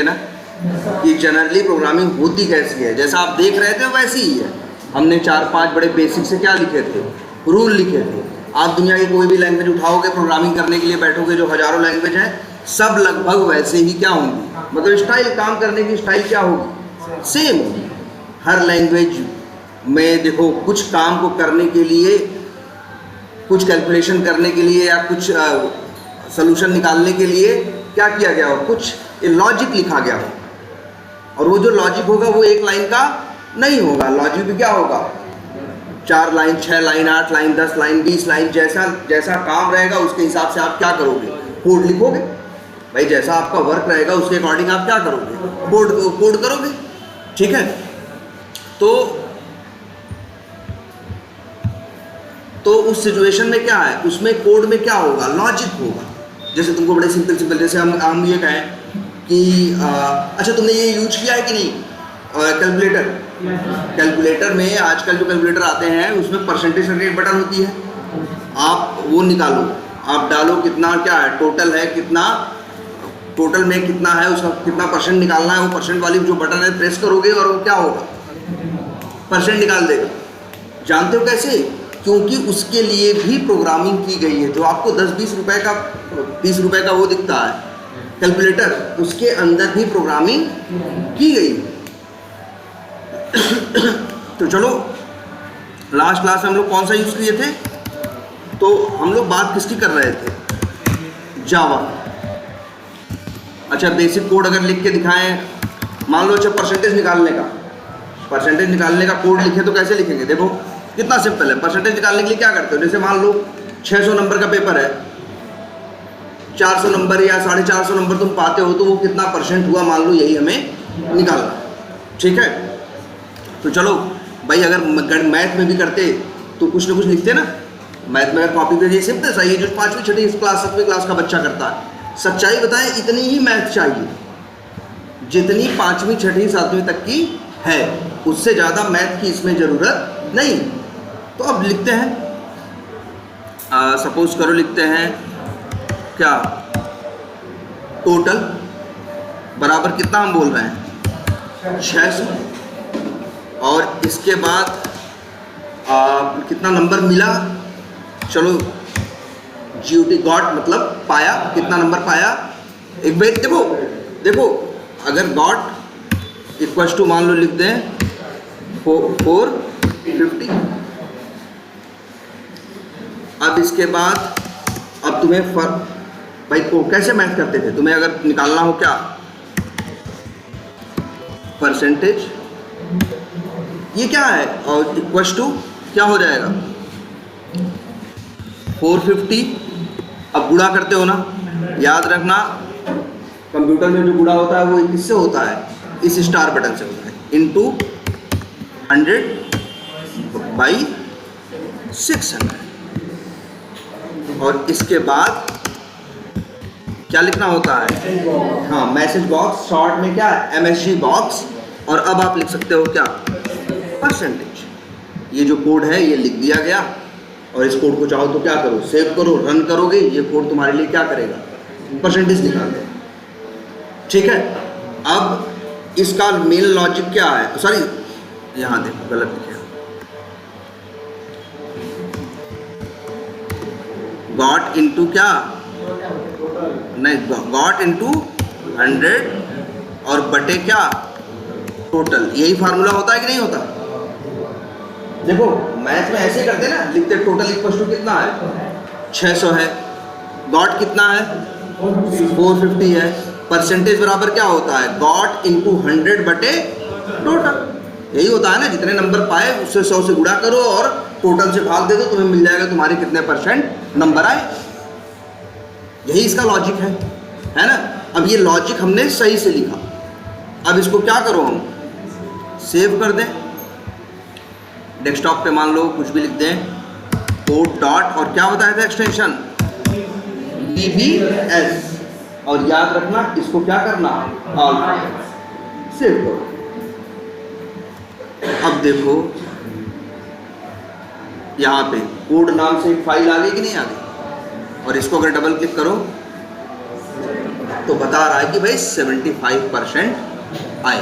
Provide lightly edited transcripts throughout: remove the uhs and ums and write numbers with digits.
ना कि generally programming होती कैसी है, जैसा आप देख रहे थे वैसी ही है। हमने 4-5 बड़े बेसिक से क्या लिखे थे, रूल लिखे थे। आप दुनिया की कोई भी लैंग्वेज उठाओगे प्रोग्रामिंग करने के लिए बैठोगे, जो हज़ारों लैंग्वेज हैं सब लगभग वैसे ही क्या होंगी, मतलब स्टाइल, काम करने की स्टाइल क्या होगी, सेम होगी। हर लैंग्वेज में देखो कुछ काम को करने के लिए, कुछ कैलकुलेशन करने के लिए या कुछ सोल्यूशन निकालने के लिए क्या किया गया हो, कुछ लॉजिक लिखा गया हो। और वो जो लॉजिक होगा वो एक लाइन का नहीं होगा, लॉजिक भी क्या होगा 4 line, 6 line, 8 line, 10 line, 20 line, जैसा जैसा काम रहेगा उसके हिसाब से आप क्या करोगे, कोड लिखोगे। भाई जैसा आपका वर्क रहेगा उसके अकॉर्डिंग आप क्या करोगे, कोड करोगे। ठीक है, तो उस सिचुएशन में क्या है, उसमें कोड में क्या होगा, लॉजिक होगा। जैसे तुमको बड़े सिंपल, जैसे हम ये कहें कि अच्छा तुमने ये यूज किया है कि नहीं कैलकुलेटर में आजकल जो कैलकुलेटर आते हैं उसमें परसेंटेज करके एक बटन होती है, आप वो निकालो, आप डालो कितना क्या है, टोटल है कितना, टोटल में कितना है, उसका कितना परसेंट निकालना है, वो परसेंट वाली जो बटन है प्रेस करोगे और वो क्या होगा, परसेंट निकाल देगा। जानते हो कैसे, क्योंकि उसके लिए भी प्रोग्रामिंग की गई है। जो आपको 10-20 रुपए का 30 रुपए का वो दिखता है कैलकुलेटर, उसके अंदर भी प्रोग्रामिंग की गई है। तो चलो लास्ट क्लास में हम लोग कौन सा यूज़ किए थे, तो हम लोग बात किसकी कर रहे थे, जावा। अच्छा बेसिक कोड अगर लिख के दिखाएं, मान लो अच्छा परसेंटेज निकालने का कोड लिखे तो कैसे लिखेंगे, देखो कितना सिंपल है। परसेंटेज निकालने के लिए क्या करते हो, जैसे मान लो 600 नंबर का पेपर है, 400 नंबर या 450 नंबर तुम पाते हो, तो वो कितना परसेंट हुआ मान लो, यही हमें निकालना। ठीक है, तो चलो भाई अगर मैथ में भी करते तो कुछ ना कुछ लिखते ना। मैथ में अगर कॉपी पे ये सिंपल सा, ये जो 5वीं 6वीं क्लास 7वीं क्लास का बच्चा करता है, सच्चाई बताएं इतनी ही मैथ चाहिए जितनी 5वीं 6वीं 7वीं तक की है, उससे ज़्यादा मैथ की इसमें ज़रूरत नहीं। तो अब लिखते हैं, सपोज करो लिखते हैं क्या, टोटल बराबर कितना हम बोल रहे हैं 600, और इसके बाद कितना नंबर मिला, चलो GOT गॉट मतलब पाया, कितना नंबर पाया। एक बार देखो अगर गॉट इक्वल्स टू मान लो लिख दें 450। अब इसके बाद अब तुम्हें भाई को कैसे मैथ करते थे, तुम्हें अगर निकालना हो क्या, परसेंटेज, ये क्या है, और इक्वल्स टू क्या हो जाएगा 450। अब गुणा करते हो ना, याद रखना कंप्यूटर में जो गुणा होता है वो किससे होता है, इस स्टार बटन से होता है, इनटू 100/600। और इसके बाद क्या लिखना होता है, हाँ मैसेज बॉक्स, शॉर्ट में क्या है MSG बॉक्स। और अब आप लिख सकते हो क्या, परसेंटेज। ये जो कोड है ये लिख दिया गया, और इस कोड को चाहो तो क्या करो, सेव करो, रन करोगे, ये कोड तुम्हारे लिए क्या करेगा, परसेंटेज निकाल देगा। ठीक है, अब इसका मेन लॉजिक क्या है, सॉरी यहाँ देखो गलत लिखा, गॉट इनटू क्या, नहीं गॉट इनटू 100 और बटे क्या, टोटल। यही फार्मूला होता है कि नहीं होता। देखो मैथ में ऐसे करते ना, लिखते टोटल इक्वल टू कितना है 600 है, गॉट कितना है 450 है, परसेंटेज बराबर क्या होता है, गॉट इनटू 100 बटे टोटल। यही होता है ना, जितने नंबर पाए उससे 100 से गुणा करो और टोटल से भाग दे दो, तुम्हें मिल जाएगा तुम्हारे कितने परसेंट नंबर आए। यही इसका लॉजिक है ना। अब ये लॉजिक हमने सही से लिखा, अब इसको क्या करो, हम सेव कर दें डेस्कटॉप पे, मान लो कुछ भी लिख दें, कोड डॉट और क्या बताया था एक्सटेंशन VBS, और याद रखना इसको क्या करना, सेव करो। अब देखो यहाँ पे कोड नाम से एक फाइल आ गई कि नहीं आ गई, और इसको अगर डबल क्लिक करो तो बता रहा है कि भाई 75% आए।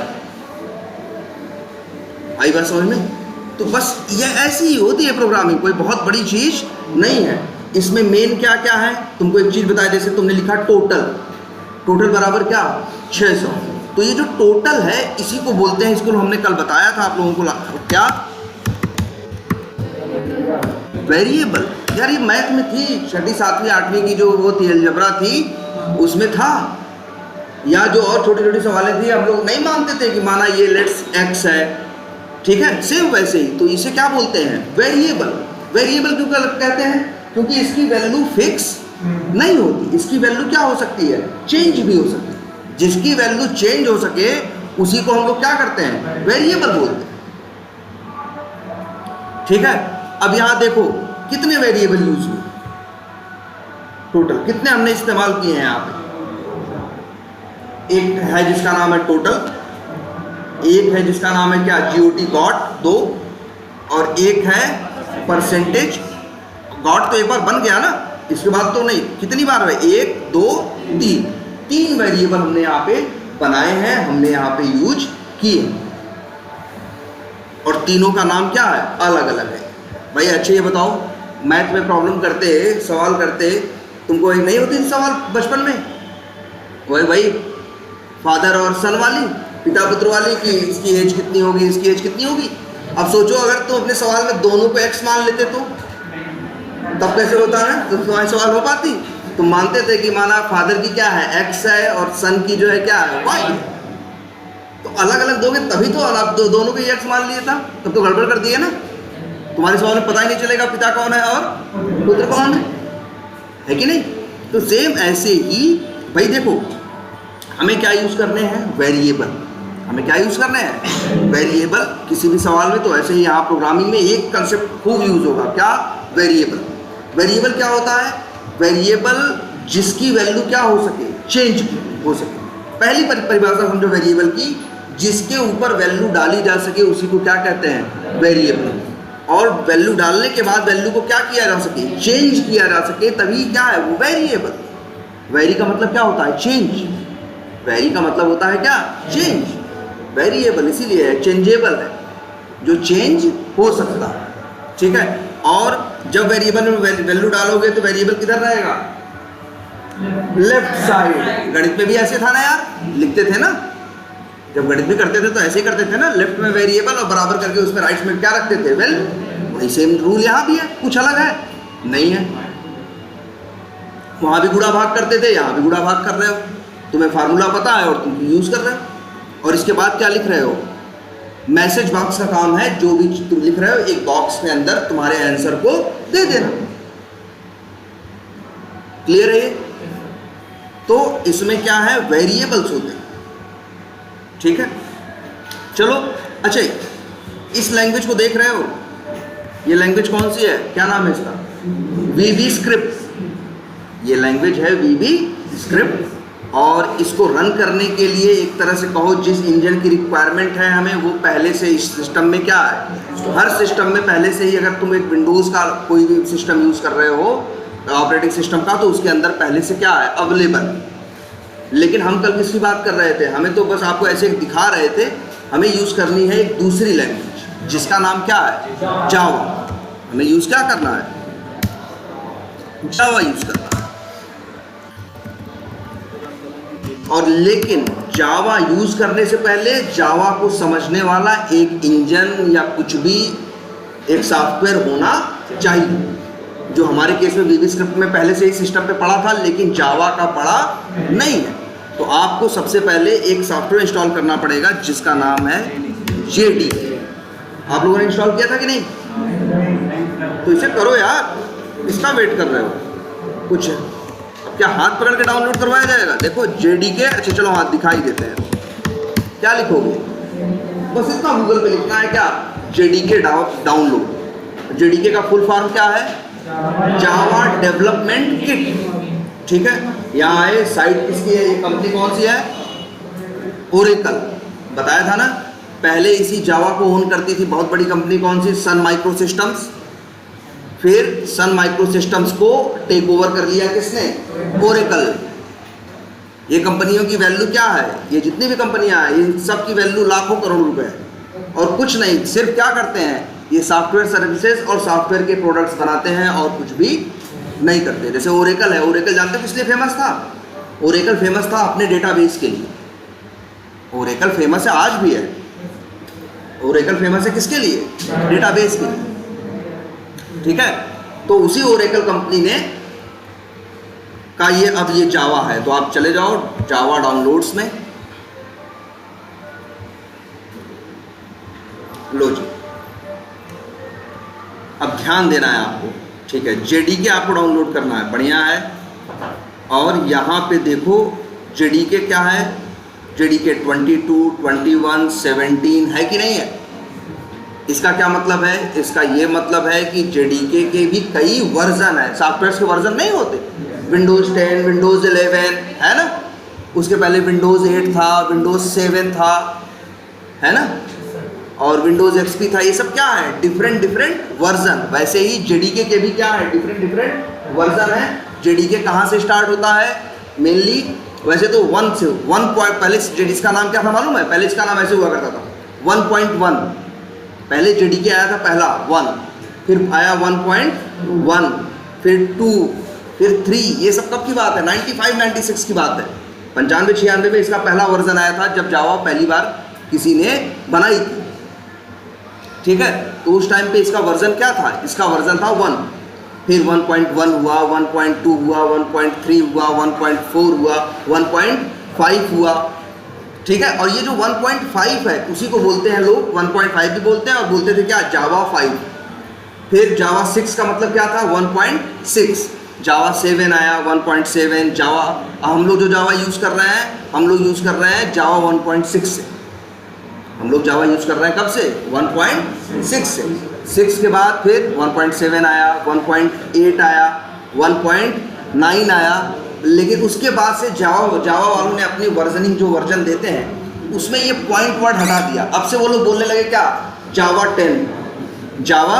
आई बात समझ में? तो बस ये ऐसी ही होती है प्रोग्रामिंग, कोई बहुत बड़ी चीज नहीं है। इसमें मेन क्या क्या है, तुमको एक चीज बताया, जैसे तुमने लिखा टोटल, टोटल बराबर क्या 600, तो ये जो टोटल है इसी को बोलते हैं, इसको हमने कल बताया था आप लोगों को, क्या वेरिएबल। यार ये मैथ में थी, 6वीं 7वीं 8वीं की जो वो थी अलजेब्रा थी उसमें था, या जो और छोटी छोटी सवालें थी हम लोग नहीं मानते थे कि माना ये लेट्स एक्स है, ठीक है, सेम वैसे ही। तो इसे क्या बोलते हैं, वेरिएबल। वेरिएबल क्यों कहते हैं, क्योंकि इसकी वैल्यू फिक्स नहीं होती, इसकी वैल्यू क्या हो सकती है, चेंज भी हो सकती है। जिसकी वैल्यू चेंज हो सके उसी को हम लोग क्या करते हैं, वेरिएबल बोलते हैं, ठीक है। अब यहां देखो कितने वेरिएबल यूज हुए, टोटल कितने हमने इस्तेमाल किए हैं यहाँ पे। एक है जिसका नाम है टोटल, एक है जिसका नाम है क्या, GOT गॉट 2, और एक है परसेंटेज। गॉट तो एक बार बन गया ना, इसके बाद तो नहीं, कितनी बार है, 1 2 3, 3 वेरिएबल हमने यहाँ पे बनाए हैं, हमने यहाँ पे यूज किए, और तीनों का नाम क्या है, अलग अलग है। भाई अच्छा ये बताओ, मैथ में प्रॉब्लम करते सवाल करते तुमको एक नहीं होती सवाल बचपन में, वही भाई फादर और सन वाली, पिता पुत्र वाली, कि इसकी एज कितनी होगी, इसकी एज कितनी होगी। अब सोचो अगर तुम अपने सवाल में दोनों को एक्स मान लेते तो तब कैसे होता है, तो तुम्हारी सवाल हो पाती। तुम मानते थे कि माना फादर की क्या है, एक्स है, और सन की जो है क्या है, वाई है, तो अलग अलग दोगे तभी तो अलग दोनों को एक्स मान लिया था, तब तो गड़बड़ कर दिए ना। तुम्हारे सवाल में पता ही नहीं चलेगा पिता कौन है और पुत्र कौन है कि नहीं। तो सेम ऐसे ही भाई देखो, हमें क्या यूज करने हैं, वेरिएबल। हमें क्या यूज करने हैं, वेरिएबल। किसी भी सवाल में तो ऐसे ही यहाँ प्रोग्रामिंग में एक कंसेप्ट खूब यूज होगा, क्या, वेरिएबल। वेरिएबल क्या होता है, वेरिएबल जिसकी वैल्यू क्या हो सके, चेंज हो सके। पहली परिभाषा समझो वेरिएबल की, जिसके ऊपर वैल्यू डाली जा सके उसी को क्या कहते हैं, वेरिएबल। और वैल्यू डालने के बाद वैल्यू को क्या किया जा सके, चेंज किया जा सके, तभी क्या है वो वेरिएबल। वेरी का मतलब क्या होता है, चेंज। वेरी का मतलब होता है क्या, चेंज। वेरिएबल इसीलिए है, चेंजेबल है, जो चेंज हो सकता है, ठीक है। और जब वेरिएबल में वैल्यू डालोगे तो वेरिएबल किधर रहेगा, लेफ्ट साइड। गणित में भी ऐसे था ना यार, लिखते थे ना, जब गणित भी करते थे तो ऐसे ही करते थे ना, लेफ्ट में वेरिएबल और बराबर करके उसमें राइट में क्या रखते थे, वेल। वही सेम रूल यहाँ भी है, कुछ अलग है नहीं है। वहां भी गुणा भाग करते थे, यहाँ भी गुणा भाग कर रहे हो, तुम्हें फार्मूला पता है और तुम यूज कर रहे हो। और इसके बाद क्या लिख रहे हो, मैसेज बॉक्स का काम है, जो भी तुम लिख रहे हो एक बॉक्स के अंदर तुम्हारे आंसर को दे देना। क्लियर है ये? तो इसमें क्या है, वेरिएबल्स होते हैं, ठीक है। चलो अच्छा, इस लैंग्वेज को देख रहे हो, ये लैंग्वेज कौन सी है, क्या नाम है इसका, VB स्क्रिप्ट। ये लैंग्वेज है VB स्क्रिप्ट, और इसको रन करने के लिए एक तरह से कहो जिस इंजन की रिक्वायरमेंट है हमें, वो पहले से इस सिस्टम में क्या है, हर सिस्टम में पहले से ही, अगर तुम एक विंडोज़ का कोई भी सिस्टम यूज़ कर रहे हो ऑपरेटिंग सिस्टम का, तो उसके अंदर पहले से क्या है, अवेलेबल। लेकिन हम कल किसकी बात कर रहे थे, हमें तो बस आपको ऐसे दिखा रहे थे, हमें यूज़ करनी है एक दूसरी लैंग्वेज जिसका नाम क्या है, जावा। हमें यूज़ क्या करना है, जावा यूज़ करना है। और लेकिन जावा यूज करने से पहले जावा को समझने वाला एक इंजन या कुछ भी एक सॉफ्टवेयर होना चाहिए, जो हमारे केस में VB स्क्रिप्ट में पहले से ही सिस्टम पे पड़ा था, लेकिन जावा का पड़ा नहीं है। तो आपको सबसे पहले एक सॉफ्टवेयर इंस्टॉल करना पड़ेगा जिसका नाम है JDK। आप लोगों ने इंस्टॉल किया था कि नहीं, तो इसे करो यार, इसका वेट कर रहे हो कुछ, क्या हाथ पकड़ के डाउनलोड करवाया जाएगा, देखो JDK। अच्छा चलो हाथ दिखाई देते हैं, क्या लिखोगे, बस इतना गूगल पे लिखना है क्या, JDK डाउनलोड। JDK का फुल फॉर्म क्या है, जावा डेवलपमेंट किट, ठीक है। यहाँ है साइट किसकी है, ये कंपनी कौन सी है, ओरेकल। बताया था ना, पहले इसी जावा को ओन करती थी बहुत बड़ी कंपनी, कौन सी, सन माइक्रो सिस्टम्स। फिर सन माइक्रो सिस्टम्स को टेक ओवर कर लिया किसने, ओरेकल। ये कंपनियों की वैल्यू क्या है, ये जितनी भी कंपनियां हैं इन सब की वैल्यू लाखों करोड़ रुपए है। और कुछ नहीं, सिर्फ क्या करते हैं, ये सॉफ्टवेयर सर्विसेज और सॉफ्टवेयर के प्रोडक्ट्स बनाते हैं और कुछ भी नहीं करते। जैसे ओरेकल है, ओरेकल जानते हो किस लिए फेमस था? ओरेकल फेमस था अपने डेटाबेस के लिए। ओरेकल फेमस है, आज भी है। ओरेकल फेमस है किसके लिए? डेटाबेस के लिए। ठीक है, तो उसी ओरेकल कंपनी ने का ये अब ये जावा है, तो आप चले जाओ जावा डाउनलोड्स में, लो जी। अब ध्यान देना है आपको, ठीक है। जेडीके आपको डाउनलोड करना है, बढ़िया है। और यहाँ पे देखो जेडीके क्या है, जेडीके 22, 21, 17 है कि नहीं है? इसका क्या मतलब है? इसका ये मतलब है कि जेडीके के भी कई वर्जन है। सॉफ्टवेयर के वर्जन नहीं होते, विंडोज़ 10, विंडोज़ 11 है ना, उसके पहले विंडोज़ 8 था, विंडोज़ 7 था, है ना, और विंडोज़ एक्सपी था। ये सब क्या है? Different version. वैसे ही जेडीके के भी क्या है? डिफरेंट वर्जन है। जेडीके कहाँ से स्टार्ट होता है? मेनली वैसे तो 1 से 1 पॉइंट, पहले इसका नाम क्या था मालूम है? पहले इसका नाम ऐसे हुआ करता था 1.1। पहले जेडीके आया था पहला 1, फिर आया 1.1, फिर 2, फिर 3। ये सब कब की बात है? 95-96 की बात है। 95-96 में इसका पहला वर्जन आया था जब जावा पहली बार किसी ने बनाई थी। ठीक है, तो उस टाइम पे इसका वर्जन क्या था? इसका वर्जन था 1, फिर 1.1 हुआ, 1.2 हुआ, 1.3 हुआ, 1.4 हुआ, 1.5 हुआ। ठीक है, और ये जो 1.5 है उसी को बोलते हैं लोग, 1.5 भी बोलते हैं, और बोलते थे क्या? जावा 5। फिर जावा 6 का मतलब क्या था? 1.6। जावा 7 आया, 1.7। जावा, हम लोग जो जावा यूज़ कर रहे हैं, हम लोग यूज़ कर रहे हैं जावा 1.6 से। हम लोग जावा यूज़ कर रहे हैं कब से? 1.6 से। 6 के बाद फिर 1.7 आया, 1.8 आया, 1.9 आया। लेकिन उसके बाद से जावा वालों ने अपनी वर्जनिंग जो वर्जन देते हैं उसमें ये पॉइंट वर्ड हटा दिया। अब से वो लोग बोलने लगे क्या? जावा 10, जावा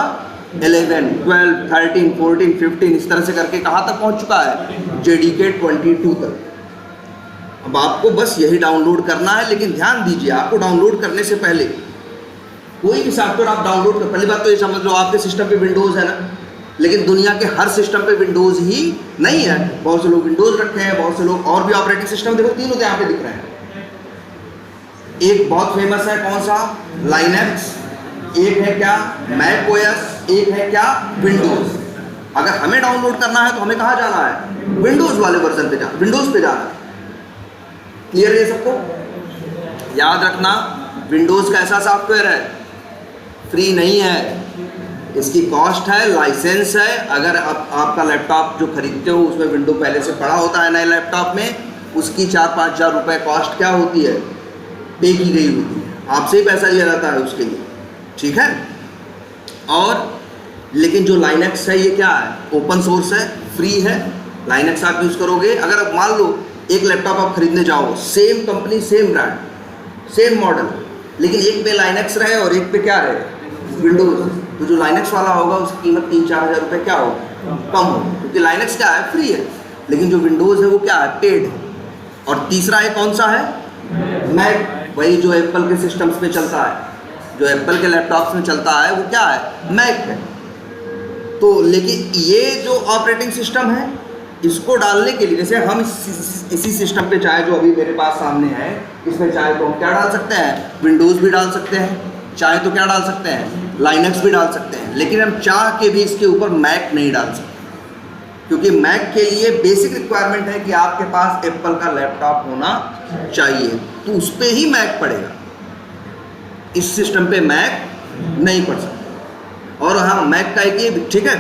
11, 12, 13, 14, 15, इस तरह से करके कहाँ तक पहुँच चुका है? जेडीके 22 तक। अब आपको बस यही डाउनलोड करना है, लेकिन ध्यान दीजिए, आपको डाउनलोड करने से पहले कोई भी सॉफ्टवेयर आप डाउनलोड कर, पहली बात तो ये समझ लो आपके सिस्टम पे विंडोज़ है ना, लेकिन दुनिया के हर सिस्टम पे विंडोज़ ही नहीं है। बहुत से लोग विंडोज़ रखे हैं, बहुत से लोग और भी ऑपरेटिंग सिस्टम, देखो तीनों तो यहाँ पे दिख रहे हैं। एक बहुत फेमस है, कौन सा? लाइनक्स। एक है क्या? Mac OS. एक है क्या? विंडोज़। अगर हमें डाउनलोड करना है तो हमें कहाँ जाना है? विंडोज़ वाले वर्जन पे जाना, विंडोज़ पे जाना है। क्लियर है सबको? याद रखना, विंडोज़ का ऐसा सॉफ्टवेयर है, फ्री नहीं है, इसकी कॉस्ट है, लाइसेंस है। अगर आपका लैपटॉप जो खरीदते हो उसमें विंडो पहले से पड़ा होता है नए लैपटॉप में, उसकी 4-5 हज़ार रुपये कॉस्ट क्या होती है? पे की गई होती है, आपसे ही पैसा लिया जाता है उसके लिए। ठीक है, और लेकिन जो लाइनक्स है ये क्या है? ओपन सोर्स है, फ्री है। लाइनक्स आप यूज़ करोगे, अगर आप मान लो एक लैपटॉप आप खरीदने जाओ, same company, same brand, same model, लेकिन एक पे लाइनक्स रहे और एक पे क्या रहे? विंडोज़। तो जो लाइनक्स वाला होगा उसकी कीमत 3-4 हज़ार रुपये क्या हो? कम हो, क्योंकि लाइनक्स क्या है? फ्री है। लेकिन जो विंडोज़ है वो क्या है? पेड है। और तीसरा है कौन सा है? मैक, वही जो एप्पल के सिस्टम्स में चलता है, जो एप्पल के लैपटॉप्स में चलता है वो क्या है? मैक है। तो लेकिन ये जो ऑपरेटिंग सिस्टम है इसको डालने के लिए, जैसे हम इसी सिस्टम पे चाहे जो अभी मेरे पास सामने है, इसमें चाहे तो हम क्या डाल सकते हैं? विंडोज़ भी डाल सकते हैं, चाहे तो क्या डाल सकते हैं? लाइनक्स भी डाल सकते हैं। लेकिन हम चाह के भी इसके ऊपर मैक नहीं डाल सकते, क्योंकि मैक के लिए बेसिक रिक्वायरमेंट है कि आपके पास एप्पल का लैपटॉप होना चाहिए, तो उस पर ही मैक पड़ेगा। इस सिस्टम पे मैक नहीं पड़ सकता। और हाँ, मैक का एक ये, ठीक है,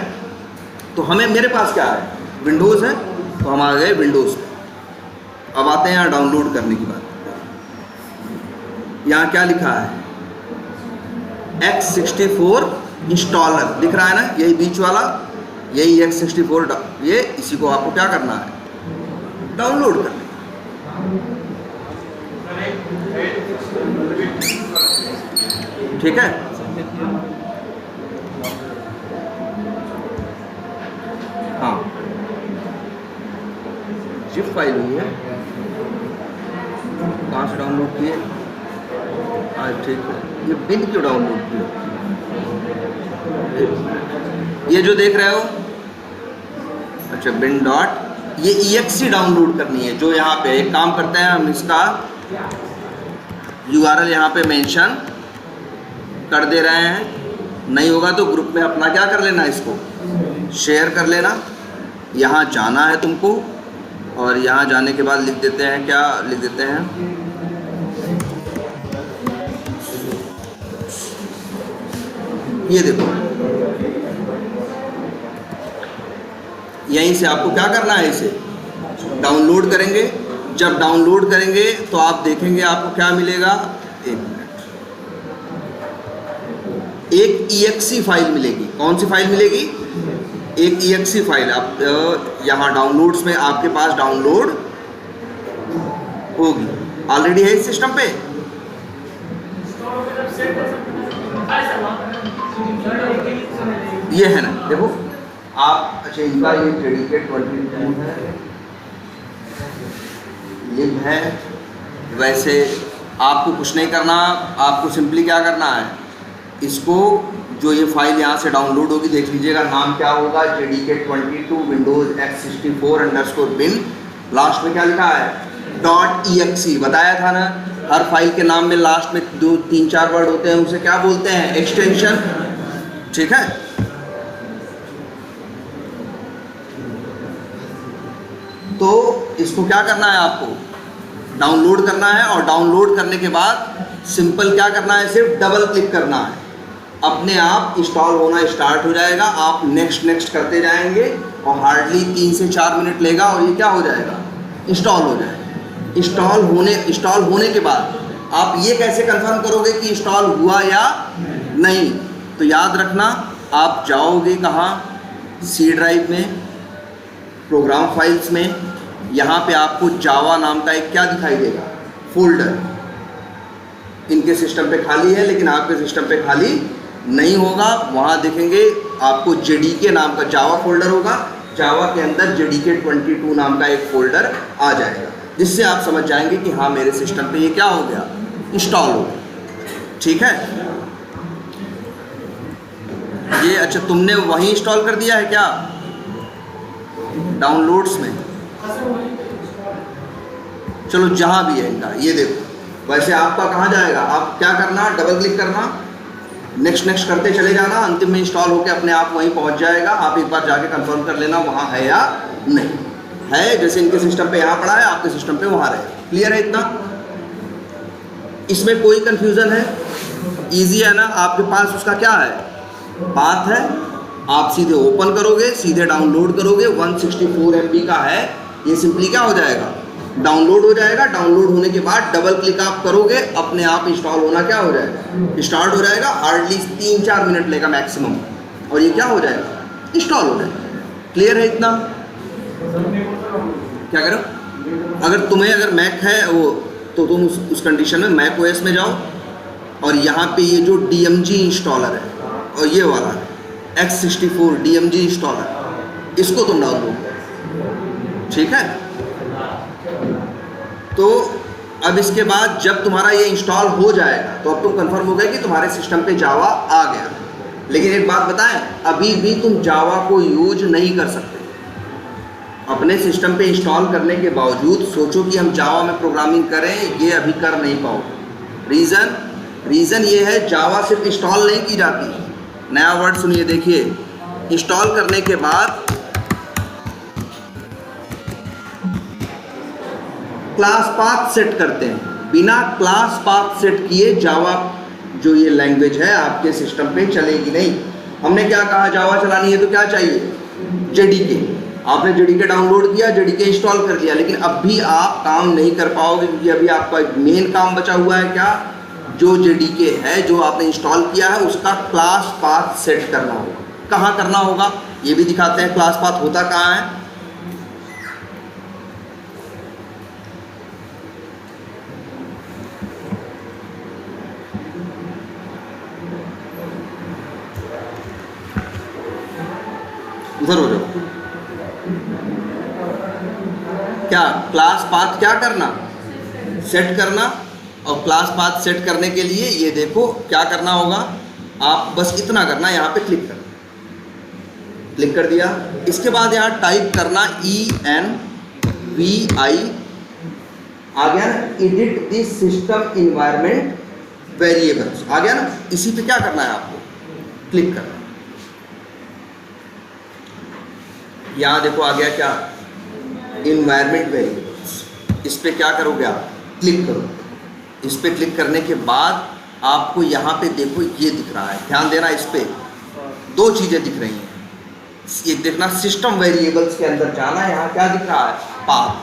तो हमें, मेरे पास क्या है? विंडोज़ है, तो हम आ गए विंडोज़ पे। अब आते हैं यहाँ डाउनलोड करने की बात। यहाँ क्या लिखा है? X64 इंस्टॉलर दिख रहा है ना, यही बीच वाला, यही X64। ये इसी को आपको क्या करना है? डाउनलोड करना है। ठीक है, हाँ, जिप फाइल हुई है। कहाँ से डाउनलोड किए? ठीक है, ये बिन क्यों डाउनलोड किए? ये जो देख रहे हो, अच्छा बिन डॉट, ये exe डाउनलोड करनी है। जो यहाँ पे एक काम करते हैं, हम इसका URL यहाँ पे मेंशन कर दे रहे हैं। नहीं होगा तो ग्रुप में अपना क्या कर लेना, इसको शेयर कर लेना। यहाँ जाना है तुमको, और यहाँ जाने के बाद लिख देते हैं, क्या लिख देते हैं, ये देखो, यहीं से आपको क्या करना है, इसे डाउनलोड करेंगे। जब डाउनलोड करेंगे तो आप देखेंगे आपको क्या मिलेगा, एक मिनट, एक exe फाइल मिलेगी। कौन सी फाइल मिलेगी? एक exe फाइल। आप यहाँ डाउनलोड्स में आपके पास डाउनलोड होगी, ऑलरेडी है इस सिस्टम पे। ये है ना, देखो आप, अच्छा इनका ये डेडिकेट 22 है, लिब है। वैसे आपको कुछ नहीं करना, आपको सिंपली क्या करना है, इसको जो ये फाइल यहाँ से डाउनलोड होगी, देख लीजिएगा नाम क्या होगा, JDK22 विंडोज x64_bin। लास्ट में क्या लिखा है, .exe। बताया था ना, हर फाइल के नाम में लास्ट में 2-3-4 वर्ड होते हैं, उसे क्या बोलते हैं, एक्सटेंशन। ठीक है, तो इसको क्या करना है, आपको डाउनलोड करना है। और डाउनलोड करने के बाद सिंपल क्या करना है, सिर्फ डबल क्लिक करना है, अपने आप इंस्टॉल होना स्टार्ट हो जाएगा। आप नेक्स्ट नेक्स्ट करते जाएंगे और हार्डली 3 से 4 मिनट लेगा और ये क्या हो जाएगा, इंस्टॉल हो जाएगा। इंस्टॉल होने के बाद आप ये कैसे कंफर्म करोगे कि इंस्टॉल हुआ या नहीं? तो याद रखना, आप जाओगे कहाँ, सी ड्राइव में, प्रोग्राम फाइल्स में, यहाँ पे आपको जावा नाम का एक क्या दिखाई देगा, फोल्डर। इनके सिस्टम पे खाली है, लेकिन आपके सिस्टम पे खाली नहीं होगा। वहाँ देखेंगे आपको JDK नाम का जावा फोल्डर होगा, जावा के अंदर JDK22 नाम का एक फोल्डर आ जाएगा, जिससे आप समझ जाएंगे कि हाँ मेरे सिस्टम पे ये क्या हो गया, इंस्टॉल हो गया। ठीक है, ये अच्छा तुमने वहीं इंस्टॉल कर दिया है क्या, डाउनलोड्स में? चलो जहाँ भी है इनका, ये देखो। वैसे आपका कहाँ जाएगा, आप क्या करना, डबल क्लिक करना, नेक्स्ट नेक्स्ट करते चले जाना, अंतिम में इंस्टॉल होकर अपने आप वहीं पहुँच जाएगा। आप एक बार जाके कंफर्म कर लेना वहाँ है या नहीं है। जैसे इनके सिस्टम पे यहाँ पड़ा है, आपके सिस्टम पे वहाँ रहे। क्लियर है इतना? इसमें कोई कंफ्यूजन है? इजी है ना? आपके पास उसका क्या है, पाथ है। आप सीधे ओपन करोगे, सीधे डाउनलोड करोगे। 164 MB का है, ये सिंपली क्या हो जाएगा, डाउनलोड हो जाएगा। डाउनलोड होने के बाद डबल क्लिक आप करोगे, अपने आप इंस्टॉल होना क्या हो जाएगा, स्टार्ट हो जाएगा। हार्डली 3-4 मिनट लेगा मैक्सिमम, और ये क्या हो जाएगा, इंस्टॉल हो जाएगा। क्लियर है इतना? क्या करो, अगर मैक है वो, तो तुम उस कंडीशन में मैक OS में जाओ, और यहाँ पे ये जो DMG इंस्टॉलर है, और ये वाला है x64 DMG इंस्टॉलर, इसको तुम डाउनलोड करो। ठीक है, तो अब इसके बाद जब तुम्हारा ये इंस्टॉल हो जाएगा, तो अब तुम कंफर्म हो गए कि तुम्हारे सिस्टम पे जावा आ गया। लेकिन एक बात बताएं, अभी भी तुम जावा को यूज नहीं कर सकते। अपने सिस्टम पे इंस्टॉल करने के बावजूद सोचो कि हम जावा में प्रोग्रामिंग करें, ये अभी कर नहीं पाओगे। रीज़न ये है, जावा सिर्फ इंस्टॉल नहीं की जाती। नया वर्ड सुनिए, देखिए, इंस्टॉल करने के बाद क्लास पाथ सेट करते हैं। बिना क्लास पाथ सेट किए जावा जो ये लैंग्वेज है आपके सिस्टम पे चलेगी नहीं। हमने क्या कहा, जावा चलानी है तो क्या चाहिए, JDK। आपने JDK डाउनलोड किया, JDK इंस्टॉल कर लिया, लेकिन अब भी आप काम नहीं कर पाओगे, क्योंकि अभी आपका मेन काम बचा हुआ है क्या, जो JDK है जो आपने इंस्टॉल किया है उसका क्लास पाथ सेट करना होगा। कहाँ करना होगा ये भी दिखाते हैं। क्लास पाथ होता कहाँ है, उधर हो जाओ। क्या क्लास पाथ क्या करना, सेट करना, और क्लास पाथ सेट करने के लिए ये देखो क्या करना होगा, आप बस इतना करना, यहाँ पे क्लिक करना, क्लिक कर दिया। इसके बाद यहाँ टाइप करना ENVI, आ गया ना, edit this system environment variables, आ गया ना। इसी पे क्या करना है आपको, क्लिक करना। यहाँ देखो आ गया क्या, इन्वायरमेंट वेरिएबल्स। इस पे क्या करोगे आप, क्लिक करो। इस पे क्लिक करने के बाद आपको यहाँ पे देखो ये दिख रहा है, ध्यान देना, इस पे दो चीज़ें दिख रही हैं। ये देखना, सिस्टम वेरिएबल्स के अंदर जाना, यहाँ क्या दिख रहा है, पाथ।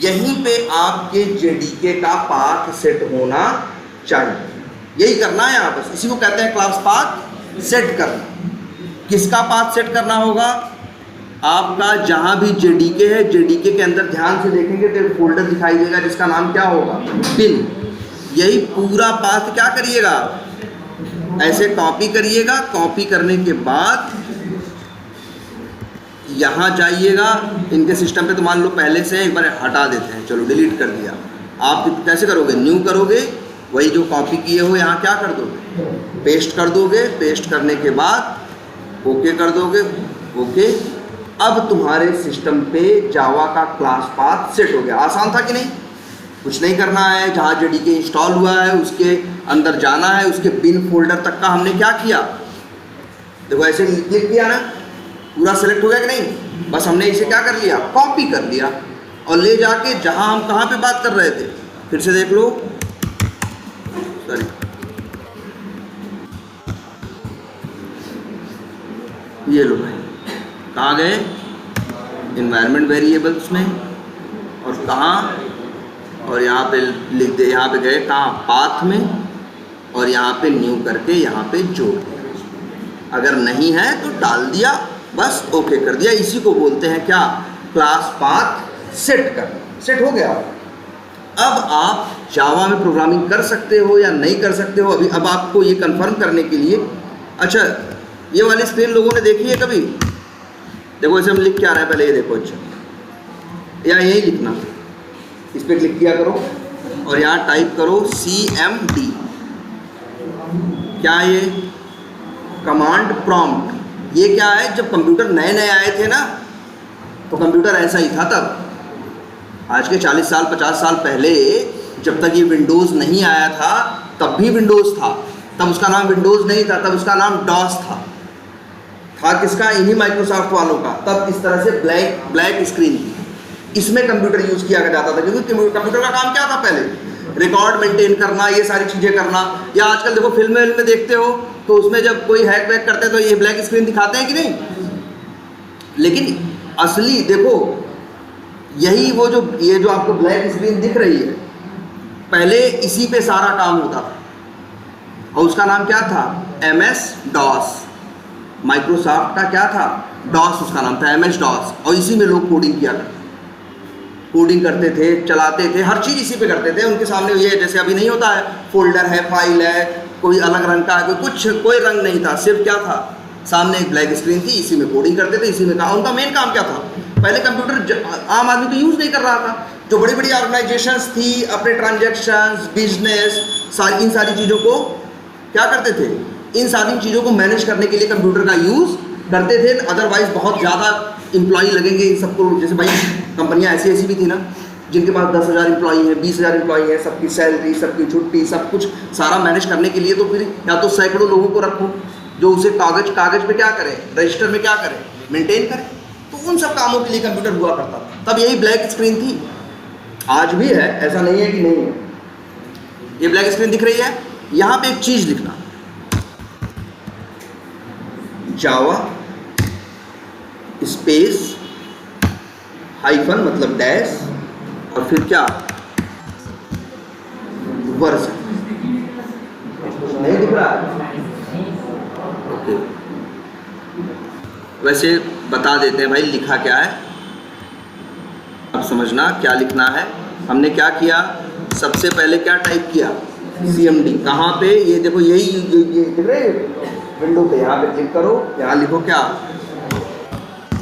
यहीं पे आपके जेडीके का पाथ सेट होना चाहिए, यही करना है यहाँ बस। इसी को कहते हैं क्लास पाथ सेट करना। किसका पाथ सेट करना होगा, आपका जहाँ भी जेडीके है, जेडीके के अंदर ध्यान से देखेंगे तो एक फोल्डर दिखाई देगा जिसका नाम क्या होगा, पिन। यही पूरा पाथ क्या करिएगा, ऐसे कॉपी करिएगा। कॉपी करने के बाद यहाँ जाइएगा इनके सिस्टम पे, तो मान लो पहले से एक बार हटा देते हैं, चलो डिलीट कर दिया। आप कैसे करोगे, न्यू करोगे, वही जो कॉपी किए हो यहाँ क्या कर दोगे, पेस्ट कर दोगे। पेस्ट करने के बाद ओके कर दोगे, ओके। अब तुम्हारे सिस्टम पे जावा का क्लास पाथ सेट हो गया। आसान था कि नहीं, कुछ नहीं करना है। जहाँ जेडीके इंस्टॉल हुआ है उसके अंदर जाना है, उसके बिन फोल्डर तक का हमने क्या किया, देखो ऐसे क्लिक किया ना, पूरा सेलेक्ट हो गया कि नहीं। बस हमने इसे क्या कर लिया, कॉपी कर लिया और ले जाके जहाँ हम कहाँ पे बात कर रहे थे, फिर से देख लो, सॉरी, ये लो भाई, कहाँ गए, इन्वायरमेंट वेरिएबल्स में, और कहाँ, और यहाँ पे लिख दे, यहाँ पे गए कहाँ, पाथ में, और यहाँ पे न्यू करके यहाँ पे जोड़ दिया। अगर नहीं है तो डाल दिया, बस ओके कर दिया। इसी को बोलते हैं क्या, क्लास पाथ सेट करना। सेट हो गया। अब आप जावा में प्रोग्रामिंग कर सकते हो या नहीं कर सकते हो, अभी अब आपको ये कंफर्म करने के लिए, अच्छा ये वाली स्क्रीन लोगों ने देखी है कभी, देखो इसे हम लिख क्या रहे हैं पहले ये देखो, अच्छा या यही लिखना, इस पर क्लिक किया करो और यहाँ टाइप करो CMD, क्या ये, कमांड प्रॉम्प्ट। ये क्या है, जब कंप्यूटर नए नए आए थे ना तो कंप्यूटर ऐसा ही था तब। आज के 40 साल 50 साल पहले जब तक ये विंडोज़ नहीं आया था तब भी विंडोज़ था, तब उसका नाम विंडोज़ नहीं था, तब उसका नाम डॉस था किसका, इन्हीं माइक्रोसॉफ्ट वालों का। तब इस तरह से ब्लैक स्क्रीन थी, इसमें कंप्यूटर यूज़ किया जाता था, क्योंकि कंप्यूटर का काम क्या था पहले, रिकॉर्ड मेंटेन करना, ये सारी चीज़ें करना। या आजकल देखो फिल्में में देखते हो तो उसमें जब कोई हैक वैक करते हैं तो ये ब्लैक स्क्रीन दिखाते हैं कि नहीं, लेकिन असली देखो यही वो जो ये जो आपको ब्लैक स्क्रीन दिख रही है, पहले इसी पे सारा काम होता था, और उसका नाम क्या था, MS DOS। माइक्रोसॉफ्ट का क्या था, डॉस उसका नाम था, MS DOS, और इसी में लोग कोडिंग किया करते, कोडिंग करते थे, चलाते थे, हर चीज़ इसी पे करते थे। उनके सामने ये जैसे अभी नहीं होता है, फोल्डर है, फाइल है, कोई अलग रंग का है, कोई रंग नहीं था, सिर्फ क्या था, सामने एक ब्लैक स्क्रीन थी, इसी में कोडिंग करते थे, इसी में काम। उनका मेन काम क्या था, पहले कंप्यूटर आम आदमी तो यूज़ नहीं कर रहा था, जो बड़ी बड़ी ऑर्गेनाइजेशंस थी अपने ट्रांजैक्शंस, बिजनेस, इन सारी चीज़ों को क्या करते थे, इन सारी चीज़ों को मैनेज करने के लिए कंप्यूटर का यूज़ करते थे। अदरवाइज बहुत ज़्यादा एम्प्लॉई लगेंगे इन सबको, जैसे भाई कंपनियां ऐसी ऐसी भी थी ना जिनके पास 10,000 एम्प्लॉई हैं, 20,000 एम्प्लॉई हैं, सबकी सैलरी, सबकी छुट्टी, सब कुछ सारा मैनेज करने के लिए तो फिर या तो सैकड़ों लोगों को रखो जो उसे कागज़ पे क्या करें, रजिस्टर में क्या करें, मेंटेन करें। तो उन सब कामों के लिए कंप्यूटर हुआ करता था। तब यही ब्लैक स्क्रीन थी, आज भी है, ऐसा नहीं है कि नहीं है। ये ब्लैक स्क्रीन दिख रही है, यहाँ पे एक चीज़ लिखना, जावा स्पेस हाइफन मतलब डैश, और फिर क्या, वर्जन। नहीं दिख रहा है, ओके। वैसे बता देते हैं भाई लिखा क्या है, अब समझना क्या लिखना है। हमने क्या किया, सबसे पहले क्या टाइप किया, CMD। कहाँ पे, ये देखो यही ये दिख रहे विंडो पे, यहाँ पे क्लिक करो, यहाँ लिखो क्या,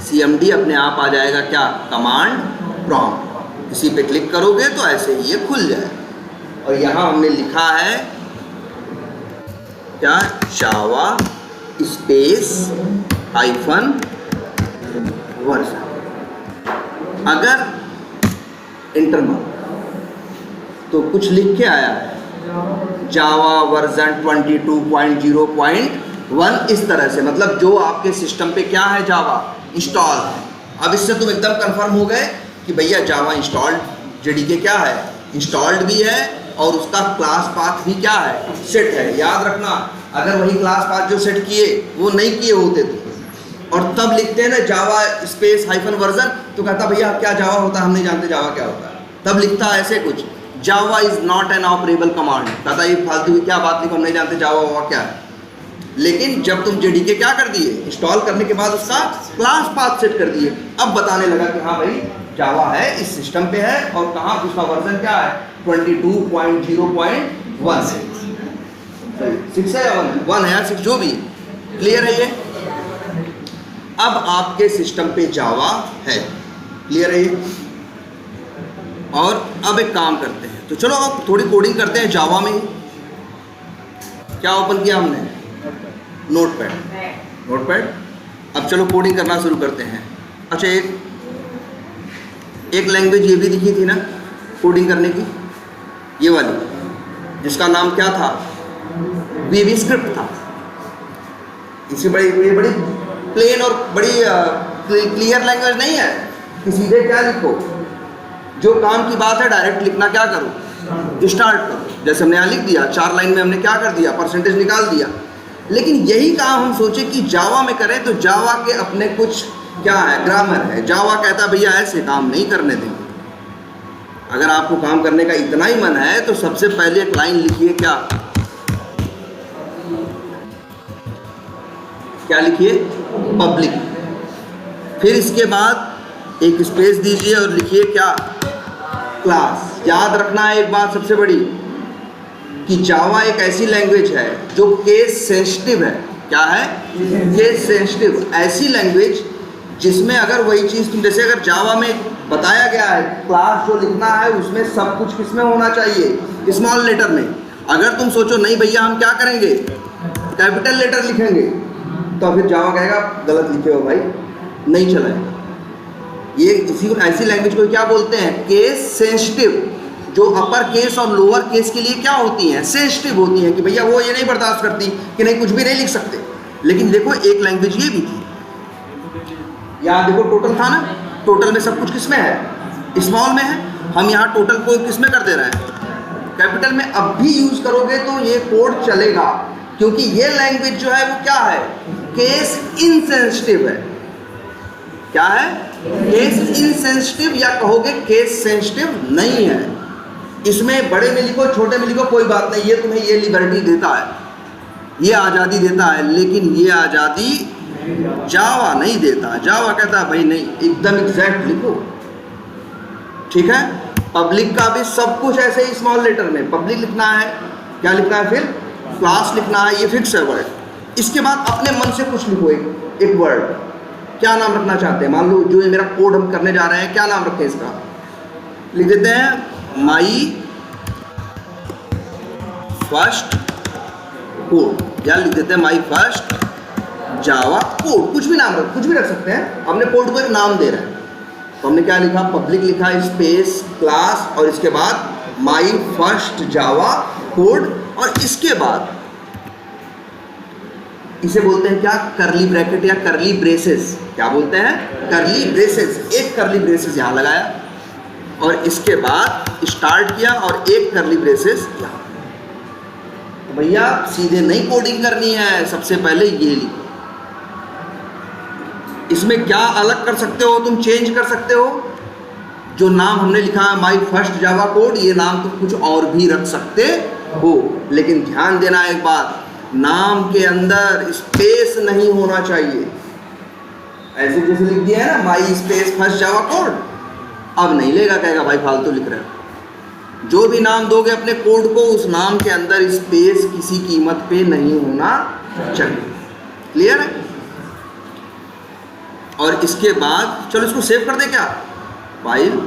CMD, अपने आप आ जाएगा क्या, कमांड प्रॉम्प्ट। इसी पे क्लिक करोगे तो ऐसे ही ये खुल जाए। और यहाँ हमने लिखा है क्या, जावा स्पेस हाइफन वर्जन। अगर इंटर मारो तो कुछ लिख के आया है जावा वर्जन 22.0.1 इस तरह से, मतलब जो आपके सिस्टम पे क्या है, जावा इंस्टॉल है। अब इससे तुम एकदम कंफर्म हो गए कि भैया जावा इंस्टॉल्ड, जेडीके क्या है, इंस्टॉल्ड भी है और उसका क्लास पाथ भी क्या है, सेट है। याद रखना, अगर वही क्लास पाथ जो सेट किए वो नहीं किए होते थे और तब लिखते हैं ना जावा स्पेस हाइफन वर्जन, तो कहता भैया क्या जावा होता है, हम नहीं जानते जावा क्या होता है। तब लिखता है ऐसे कुछ, Java is not an operable command. कहता ये फालतू की क्या बात लिखो, हम नहीं जानते जावा हुआ क्या है। लेकिन जब तुम जेडीके क्या कर दिए, इंस्टॉल करने के बाद उसका क्लास पाथ सेट कर दिए, अब बताने लगा कि हाँ भाई जावा है, इस सिस्टम पे है और कहाँ उसका वर्जन क्या है, 22.0.1 से 6 है या 1 है, 6 जो भी। क्लियर है ये? अब आपके सिस्टम पे जावा है, क्लियर है ये? और अब एक काम करते हैं, तो चलो अब थोड़ी कोडिंग करते हैं जावा में। क्या ओपन किया हमने, नोटपैड। अब चलो कोडिंग करना शुरू करते हैं। अच्छा, एक लैंग्वेज ये भी दिखी थी ना कोडिंग करने की, ये वाली, जिसका नाम क्या था, वीबी स्क्रिप्ट था। इससे बड़ी प्लेन और बड़ी क्लियर लैंग्वेज नहीं है कि सीधे क्या लिखो, जो काम की बात है डायरेक्ट लिखना, क्या करो, स्टार्ट करो। जैसे हमने यहाँ लिख दिया, 4 लाइन में हमने क्या कर दिया, परसेंटेज निकाल दिया। लेकिन यही काम हम सोचे कि जावा में करें, तो जावा के अपने कुछ क्या है, ग्रामर है। जावा कहता भैया ऐसे काम नहीं करने देंगे। अगर आपको काम करने का इतना ही मन है तो सबसे पहले एक लाइन लिखिए, क्या लिखिए, पब्लिक। फिर इसके बाद एक स्पेस दीजिए और लिखिए क्या, क्लास। याद रखना है एक बात सबसे बड़ी, कि जावा एक ऐसी लैंग्वेज है जो केस सेंसिटिव है। क्या है, केस सेंसिटिव। ऐसी लैंग्वेज जिसमें अगर वही चीज़ तुम, जैसे अगर जावा में बताया गया है क्लास जो लिखना है उसमें सब कुछ किसमें होना चाहिए, स्मॉल लेटर में। अगर तुम सोचो नहीं भैया हम क्या करेंगे, कैपिटल लेटर लिखेंगे, तो फिर जावा कहेगा गलत लिखे हो भाई, नहीं चलेगा। ये ऐसी लैंग्वेज को क्या बोलते हैं, केस सेंसिटिव। जो अपर केस और लोअर केस के लिए क्या होती हैं, सेंसिटिव होती हैं, कि भैया वो ये नहीं बर्दाश्त करती कि नहीं कुछ भी नहीं लिख सकते। लेकिन देखो एक लैंग्वेज ये भी थी, यहाँ देखो टोटल था ना, टोटल में सब कुछ किसमें है, स्मॉल में है। हम यहाँ टोटल को किसमें कर दे रहे हैं, कैपिटल में। अब भी यूज करोगे तो ये कोड चलेगा, क्योंकि ये लैंग्वेज जो है वो क्या है, केस इनसेंसिटिव है। क्या है, केस इनसेंसिटिव, या कहोगे केस सेंसिटिव नहीं है। इसमें बड़े में लिखो छोटे में लिखो कोई बात नहीं, ये तुम्हें ये लिबर्टी देता है, ये आज़ादी देता है। लेकिन ये आज़ादी जावा नहीं देता। जावा कहता है भाई नहीं, एकदम एग्जैक्ट लिखो, ठीक है। पब्लिक का भी सब कुछ ऐसे ही स्मॉल लेटर में पब्लिक लिखना है, क्या लिखना है, फिर क्लास लिखना है, ये फिक्स है वर्ड। इसके बाद अपने मन से कुछ लिखो, एक वर्ड, क्या नाम रखना चाहते हैं। मान लो जो ये मेरा कोड हम करने जा रहे हैं, क्या नाम रखें इसका, लिख देते हैं माई फर्स्ट कोड, या लिख देते हैं माई फर्स्ट जावा कोड। कुछ भी नाम रख, कुछ भी रख सकते हैं। हमने कोड को एक नाम दे रहे हैं, तो हमने क्या लिखा, पब्लिक लिखा, स्पेस क्लास, और इसके बाद माई फर्स्ट जावा कोड। और इसके बाद इसे बोलते हैं क्या, करली ब्रैकेट या करली ब्रेसेस। क्या बोलते हैं, करली ब्रेसेस। एक करली ब्रेसेस यहाँ लगाया और इसके बाद स्टार्ट किया और एक करली ब्रेसेस यहाँ। तो भैया सीधे नहीं कोडिंग करनी है, सबसे पहले ये लिखो। इसमें क्या अलग कर सकते हो, तुम चेंज कर सकते हो। जो नाम हमने लिखा है माई फर्स्ट जावा कोड, ये नाम तुम कुछ और भी रख सकते हो। लेकिन ध्यान देना एक बात, नाम के अंदर स्पेस नहीं होना चाहिए। ऐसे जैसे लिख दिया है ना माई स्पेस फर्स्ट जावा कोड, अब नहीं लेगा, कहेगा भाई फालतू लिख रहे हो। जो भी नाम दोगे अपने कोड को, उस नाम के अंदर स्पेस किसी कीमत पे नहीं होना चाहिए। क्लियर है। और इसके बाद चलो इसको सेव कर दे, क्या फाइल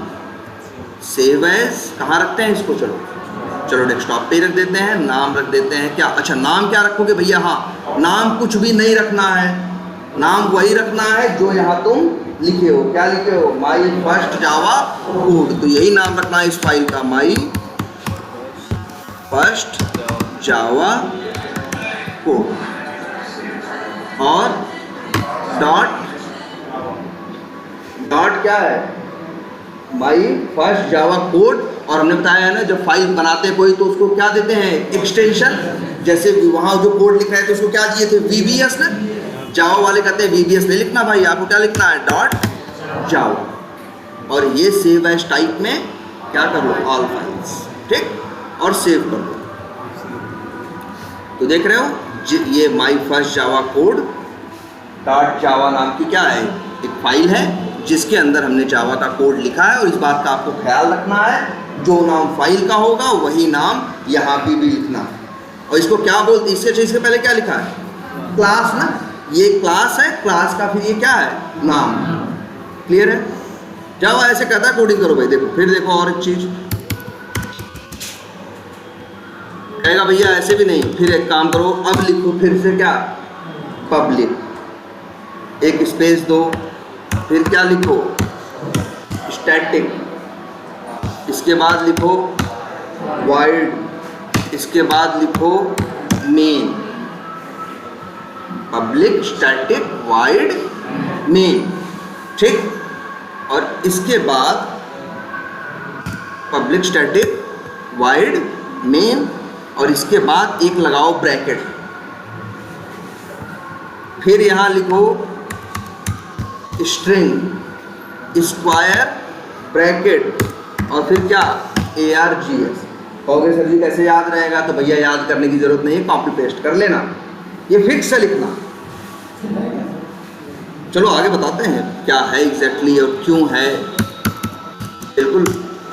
सेव एज कहाँ रखते हैं इसको, चलो डेस्कटॉप पे ही रख देते हैं। नाम रख देते हैं क्या, अच्छा नाम क्या रखोगे भैया, हाँ नाम कुछ भी नहीं रखना है, नाम वही रखना है जो यहाँ तुम लिखे हो। क्या लिखे हो, माई फर्स्ट जावा कोड, तो यही नाम रखना है इस फाइल का, माई फर्स्ट जावा कोड। और डॉट क्या है, माई फर्स्ट जावा कोड। और हमने बताया है ना जब फाइल बनाते हैं कोई तो उसको क्या देते हैं, एक्सटेंशन। जैसे वहाँ जो कोड लिखा है तो उसको क्या दिए थे, VBS ना। जावा वाले कहते हैं VBS नहीं लिखना भाई, आपको क्या लिखना है, डॉट जावा। और ये सेव एज टाइप में क्या कर लो, ऑल फाइल्स, ठीक, और सेव कर लो। तो देख रहे हो ये माई फर्स्ट जावा कोड डॉट जावा नाम की क्या है, एक फाइल है जिसके अंदर हमने जावा का कोड लिखा है। और इस बात का आपको ख्याल रखना है जो नाम फाइल का होगा वही नाम यहाँ पे भी लिखना है। और इसको क्या बोलते हैं, इसके पहले क्या लिखा है, क्लास ना, ये क्लास है, क्लास का फिर ये क्या है, नाम। क्लियर है, जावा ऐसे कहता है कोडिंग करो भाई। देखो फिर देखो और एक चीज कहेगा भैया ऐसे भी नहीं, फिर एक काम करो, अब लिखो फिर से क्या, पब्लिक, एक स्पेस दो, फिर क्या लिखो, स्टैटिक, इसके बाद लिखो वाइड, इसके बाद लिखो main, public static wide main, ठीक। और इसके बाद पब्लिक स्टैटिक वाइड मेन, और इसके बाद एक लगाओ ब्रैकेट, फिर यहां लिखो स्ट्रिंग स्क्वायर ब्रैकेट, और फिर क्या, ARGS। कहोगे सर जी कैसे याद रहेगा, तो भैया याद करने की जरूरत नहीं है, कॉपी पेस्ट कर लेना, ये फिक्स है लिखना। चलो आगे बताते हैं क्या है एग्जैक्टली और क्यों है, बिल्कुल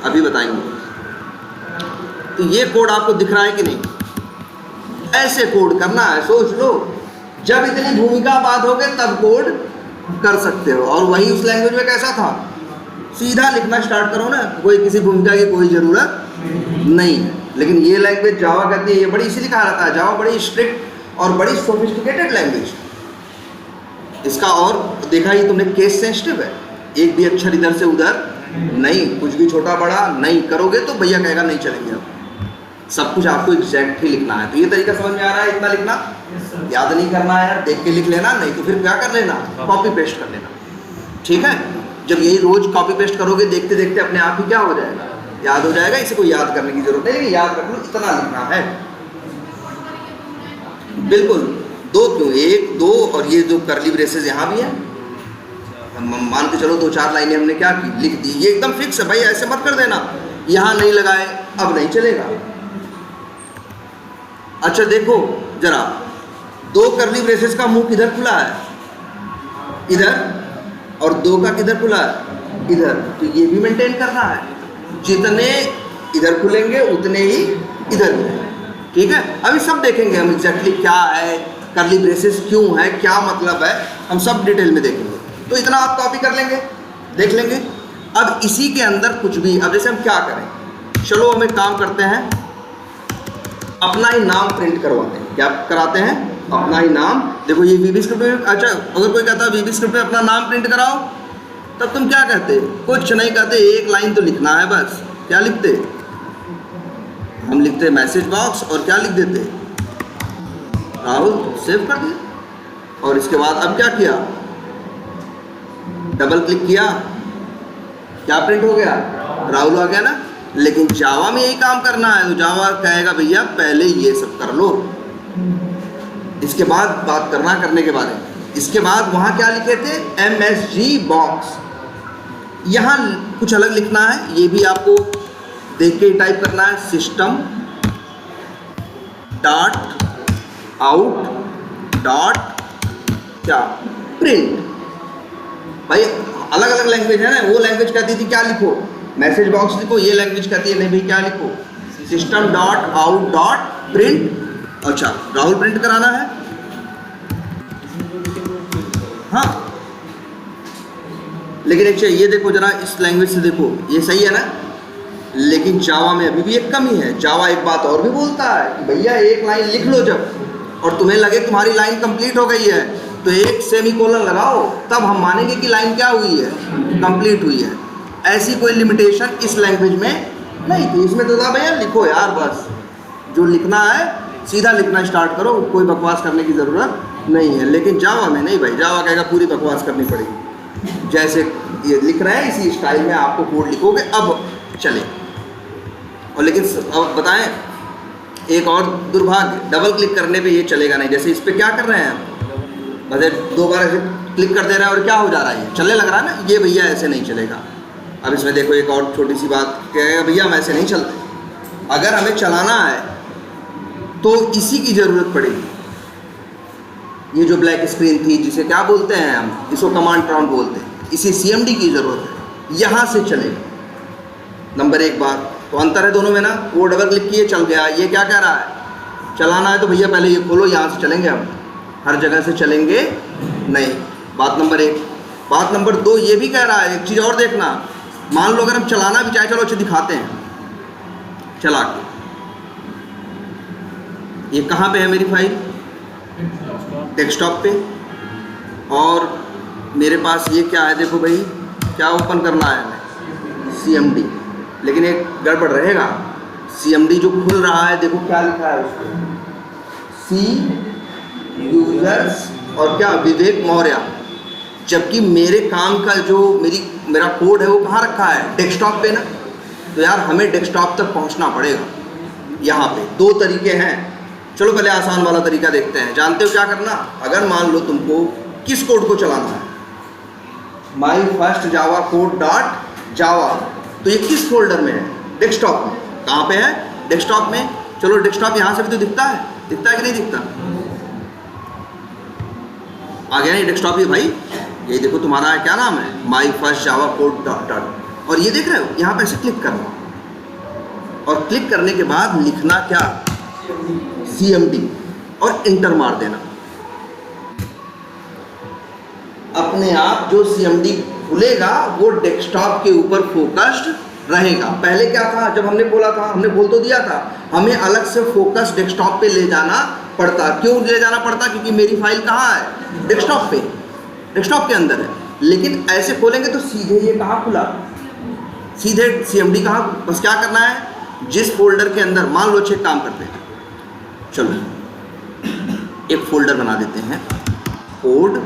अभी बताएंगे। तो ये कोड आपको दिख रहा है कि नहीं, ऐसे कोड करना है, सोच लो जब इतनी भूमिका बात हो गए तब कोड कर सकते हो। और वही उस लैंग्वेज में कैसा था, सीधा लिखना स्टार्ट करो ना, कोई किसी भूमिका की कोई ज़रूरत नहीं है। लेकिन ये लैंग्वेज जावा कहती है, ये बड़ी इसीलिए कहा जाता है जावा बड़ी स्ट्रिक्ट और बड़ी सोफिस्टिकेटेड लैंग्वेज। इसका और देखा ही तुमने, केस सेंसिटिव है, एक भी अक्षर इधर से उधर नहीं, कुछ भी छोटा बड़ा नहीं करोगे तो भैया कहेगा नहीं चलेंगे, अब सब कुछ आपको एग्जैक्ट ही लिखना है। तो ये तरीका समझ में आ रहा है, इतना लिखना, याद नहीं करना है यार, देख के लिख लेना, नहीं तो फिर क्या कर लेना, कॉपी पेस्ट कर लेना, ठीक है। जब यही रोज कॉपी पेस्ट करोगे देखते देखते अपने आप ही क्या हो जाएगा, याद हो जाएगा, इसे कोई याद करने की जरूरत नहीं, लेकिन याद रख लो इतना लिखना है, बिल्कुल। दो क्यों, एक दो, और ये जो करली ब्रेसेस यहाँ भी है, मान के चलो 2-4 लाइनें हमने क्या की, लिख दी, ये एकदम फिक्स है भाई, ऐसे मत कर देना, यहाँ नहीं लगाए अब नहीं चलेगा। अच्छा देखो जरा, 2 करली ब्रेसेस का मुंह किधर खुला है, इधर, और 2 का किधर खुला है, इधर, तो ये भी मेंटेन करना है, जितने इधर खुलेंगे उतने ही इधर खुलेंगे, ठीक है। अभी सब देखेंगे हम एग्जैक्टली क्या है, करली ब्रेसेस क्यों है, क्या मतलब है, हम सब डिटेल में देखेंगे। तो इतना आप कॉपी कर लेंगे, देख लेंगे। अब इसी के अंदर कुछ भी, अब जैसे हम क्या करें, चलो हम एक काम करते हैं, अपना ही नाम प्रिंट करवाते हैं। क्या कराते हैं, अपना ही नाम। देखो ये VB स्क्रिप्ट में, अच्छा अगर कोई कहता है VB स्क्रिप्ट में अपना नाम प्रिंट कराओ, तब तुम क्या कहते, कुछ नहीं कहते, एक लाइन तो लिखना है बस। क्या लिखते, हम लिखते मैसेज बॉक्स, और क्या लिख देते, राहुल, सेव कर दिया। और इसके बाद अब क्या किया, डबल क्लिक किया, क्या प्रिंट हो गया, राहुल आ गया ना। लेकिन जावा में यही काम करना है, तो जावा कहेगा भैया पहले ये सब कर लो, इसके बाद बात करना करने के बारे में। इसके बाद वहाँ क्या लिखे थे, MSG बॉक्स, यहाँ कुछ अलग लिखना है, ये भी आपको देख के टाइप करना है, सिस्टम डॉट आउट डॉट क्या प्रिंट। भाई अलग अलग लैंग्वेज है ना, वो लैंग्वेज कहती थी क्या लिखो, मैसेज बॉक्स लिखो, ये लैंग्वेज कहती है नहीं भाई क्या लिखो, system dot out dot print. अच्छा राहुल प्रिंट कराना है, हाँ, लेकिन अच्छा ये देखो जरा, इस लैंग्वेज से देखो, ये सही है ना, लेकिन जावा में अभी भी एक कमी है। जावा एक बात और भी बोलता है कि भैया एक लाइन लिख लो जब और तुम्हें लगे तुम्हारी लाइन कंप्लीट हो गई है तो एक सेमीकोलन लगाओ, तब हम मानेंगे कि लाइन क्या हुई है, कंप्लीट हुई है। ऐसी कोई लिमिटेशन इस लैंग्वेज में नहीं थी। इसमें तो था भैया लिखो यार, बस जो लिखना है सीधा लिखना स्टार्ट करो, कोई बकवास करने की ज़रूरत नहीं है। लेकिन जावा में नहीं भाई, जावा कहेगा पूरी बकवास करनी पड़ेगी। जैसे ये लिख रहे हैं इसी स्टाइल में आपको कोड लिखोगे अब चले। और लेकिन अब बताएं एक और दुर्भाग्य, डबल क्लिक करने पे ये चलेगा नहीं। जैसे इस पर क्या कर रहे हैं, बस दो बार ऐसे क्लिक कर दे रहे हैं और क्या हो जा रहा है, चलने लग रहा है ना। ये भैया ऐसे नहीं चलेगा। अब इसमें देखो एक और छोटी सी बात, कहेगा भैया हम ऐसे नहीं चलते। अगर हमें चलाना है तो इसी की ज़रूरत पड़ेगी। ये जो ब्लैक स्क्रीन थी जिसे क्या बोलते हैं हम, इसको कमांड प्रॉम्प्ट बोलते हैं, इसी CMD की ज़रूरत है, यहाँ से चलेगा। नंबर एक बात तो अंतर है दोनों में ना। वो डबल क्लिक किए चल गया, ये क्या कह रहा है, चलाना है तो भैया पहले ये खोलो, यहाँ से चलेंगे हम, हर जगह से चलेंगे नहीं। बात नंबर एक। बात नंबर दो ये भी कह रहा है, एक चीज़ और देखना, मान लो अगर हम चलाना भी चाहे, चलो अच्छा दिखाते हैं चला के। ये कहाँ पे है मेरी फाइल, डेस्कटॉप पे, और मेरे पास ये क्या है, देखो भाई क्या ओपन करना है हमें, CMD। लेकिन एक गड़बड़ रहेगा, CMD जो खुल रहा है देखो क्या लिखा है उसको, सी यूजर्स और क्या विवेक मौर्य, जबकि मेरे काम का जो मेरा कोड है वो कहाँ रखा है, डेस्कटॉप पे ना। तो यार हमें डेस्कटॉप तक पहुँचना पड़ेगा। यहाँ पे दो तरीके हैं, चलो पहले आसान वाला तरीका देखते हैं। जानते हो क्या करना, अगर मान लो तुमको किस कोड को चलाना है, माई फर्स्ट जावा कोड डॉट जावा, तो ये किस फोल्डर में है, डेस्कटॉप में। कहाँ पे है, डेस्कटॉप में। चलो डेस्कटॉप यहाँ से भी तो दिखता है कि नहीं दिखता, आ गया नहीं डेस्कटॉप ये भाई। ये देखो तुम्हारा क्या नाम है, माई फर्स्ट जावा कोड डॉट, और ये देख रहे हो यहाँ पे ऐसे क्लिक करना, और क्लिक करने के बाद लिखना क्या, CMD, और इंटर मार देना। अपने आप जो CMD खुलेगा वो डेस्कटॉप के ऊपर फोकस्ड रहेगा। पहले क्या था, जब हमने बोला था, हमने बोल तो दिया था, हमें अलग से फोकस डेस्कटॉप पे ले जाना पड़ता। क्यों ले जाना पड़ता, क्योंकि मेरी फाइल कहाँ है, डेस्कटॉप पे, डेस्कटॉप के अंदर है। लेकिन ऐसे खोलेंगे तो सीधे ये कहाँ खुला, सीधे CMD कहाँ। बस क्या करना है, जिस फोल्डर के अंदर, मान लो अच्छे काम करते हैं, चलो एक फोल्डर बना देते हैं, कोड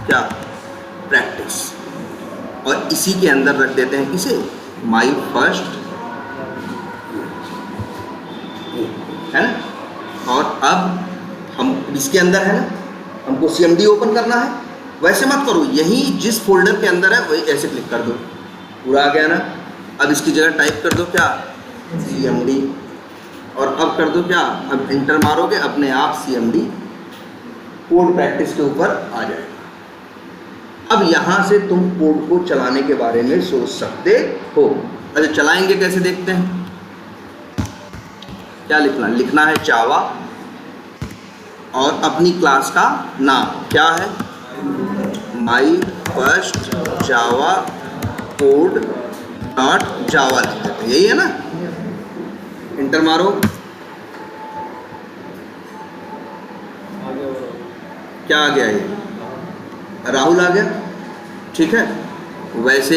क्या प्रैक्टिस, और इसी के अंदर रख देते हैं किसे, माई फर्स्ट, है ना। और अब हम इसके अंदर है ना, हमको CMD ओपन करना है। वैसे मत करो, यही जिस फोल्डर के अंदर है वही ऐसे क्लिक कर दो, पूरा आ गया ना। अब इसकी जगह टाइप कर दो क्या, CMD, और अब कर दो क्या, अब इंटर मारोगे, अपने आप CMD कोड प्रैक्टिस के ऊपर आ जाएगा। अब यहाँ से तुम कोड को चलाने के बारे में सोच सकते हो। अच्छा चलाएंगे कैसे देखते हैं, क्या लिखना है जावा, और अपनी क्लास का नाम क्या है, माई फर्स्ट जावा कोड डॉट जावा लिख देते हैं, यही है ना। इंटर मारो, क्या आ गया, ये राहुल आ गया, ठीक है। वैसे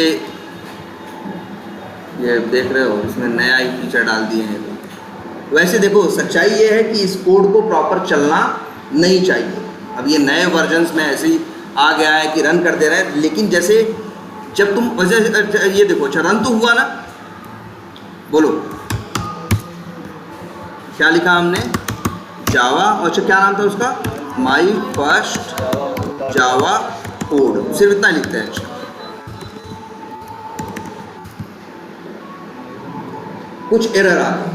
ये देख रहे हो इसमें नया ही फीचर डाल दिए हैं। वैसे देखो सच्चाई ये है कि इस कोड को प्रॉपर चलना नहीं चाहिए। अब ये नए वर्जन्स में ऐसे ही आ गया है कि रन कर दे रहे हैं, लेकिन जैसे जब तुम वैसे ये देखो, अच्छा रन तो हुआ ना, बोलो क्या लिखा हमने, जावा, और अच्छा क्या नाम था उसका, माई फर्स्ट जावा कोड, सिर्फ इतना लिखते हैं। अच्छा कुछ एरर आ गया,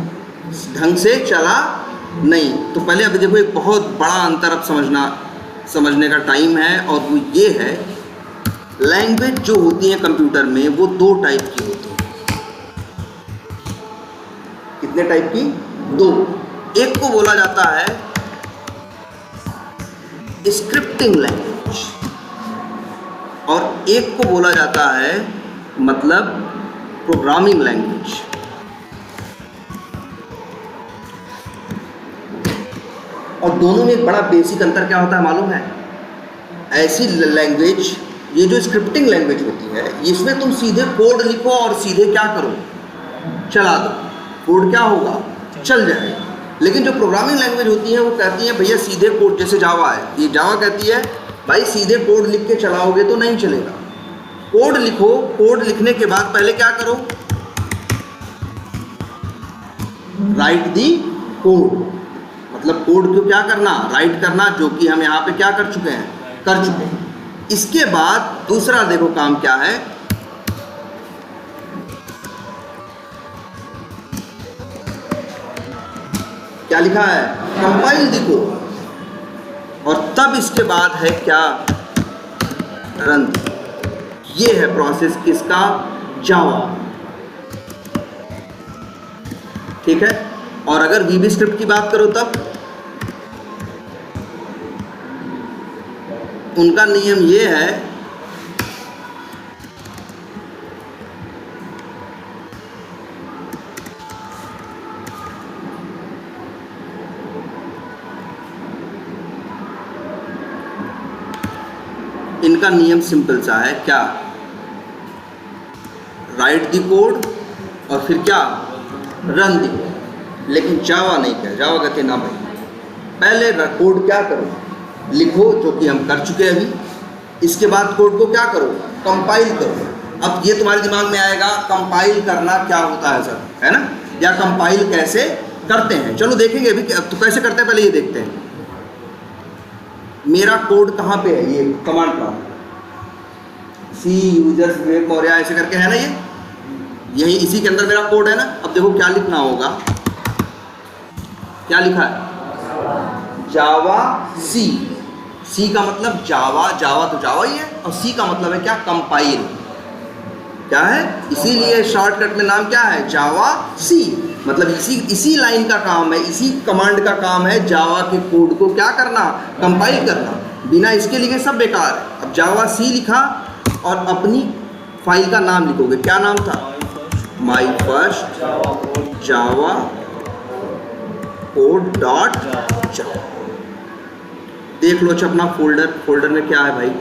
ढंग से चला नहीं। तो पहले अब देखो एक बहुत बड़ा अंतर अब समझने का टाइम है, और वो ये है, लैंग्वेज जो होती है कंप्यूटर में वो दो टाइप की होती है। कितने टाइप की, दो। एक को बोला जाता है स्क्रिप्टिंग लैंग्वेज, और एक को बोला जाता है मतलब प्रोग्रामिंग लैंग्वेज। और दोनों में एक बड़ा बेसिक अंतर क्या होता है मालूम है? ऐसी लैंग्वेज, ये जो स्क्रिप्टिंग लैंग्वेज होती है, इसमें तुम सीधे कोड लिखो और सीधे क्या करो, चला दो, कोड क्या होगा, चल जाएगा। लेकिन जो प्रोग्रामिंग लैंग्वेज होती है वो कहती है भैया सीधे कोड, जैसे जावा है, ये जावा कहती है भाई सीधे कोड लिख के चलाओगे तो नहीं चलेगा, कोड लिखो, कोड लिखने के बाद पहले क्या करो, राइट दी कोड, मतलब कोड को क्या करना, राइट करना, जो कि हम यहाँ पे क्या कर चुके हैं, कर चुके हैं। इसके बाद दूसरा देखो काम क्या है, क्या लिखा है, कंपाइल दी कोड, और तब इसके बाद है क्या, रन। ये है प्रोसेस किसका, जावा, ठीक है। और अगर वीबी स्क्रिप्ट की बात करो तब उनका नियम ये है इनका नियम सिंपल सा है, क्या, राइट द कोड और फिर क्या, रन द कोड। लेकिन जावा नहीं क्या, जावा कहते ना भाई पहले कोड क्या करो, लिखो, जो कि हम कर चुके हैं अभी, इसके बाद कोड को क्या करो, कंपाइल करो। अब ये तुम्हारे दिमाग में आएगा कंपाइल करना क्या होता है सर, है ना, या कंपाइल कैसे करते हैं। चलो देखेंगे अभी तो कैसे करते हैं, पहले ये देखते हैं। मेरा कोड कहाँ पे है, ये कमांड का सी यूजर्स विवेक मौर्य ऐसे करके है ना, ये यही इसी के अंदर मेरा कोड है ना। अब देखो क्या लिखना होगा, क्या लिखा है, जावा सी, सी का मतलब जावा, जावा तो जावा ही है, और सी का मतलब है क्या, कंपाइल, क्या है, इसीलिए शॉर्टकट में नाम क्या है, जावा सी। मतलब इसी लाइन का काम है, इसी कमांड का काम है जावा के कोड को क्या करना, कंपाइल करना। बिना इसके लिखे सब बेकार है। अब जावा सी लिखा और अपनी फाइल का नाम लिखोगे, क्या नाम था, माई फर्स्ट जावा कोड डॉट जावा। देख लो अच्छा अपना फोल्डर में क्या है भाई,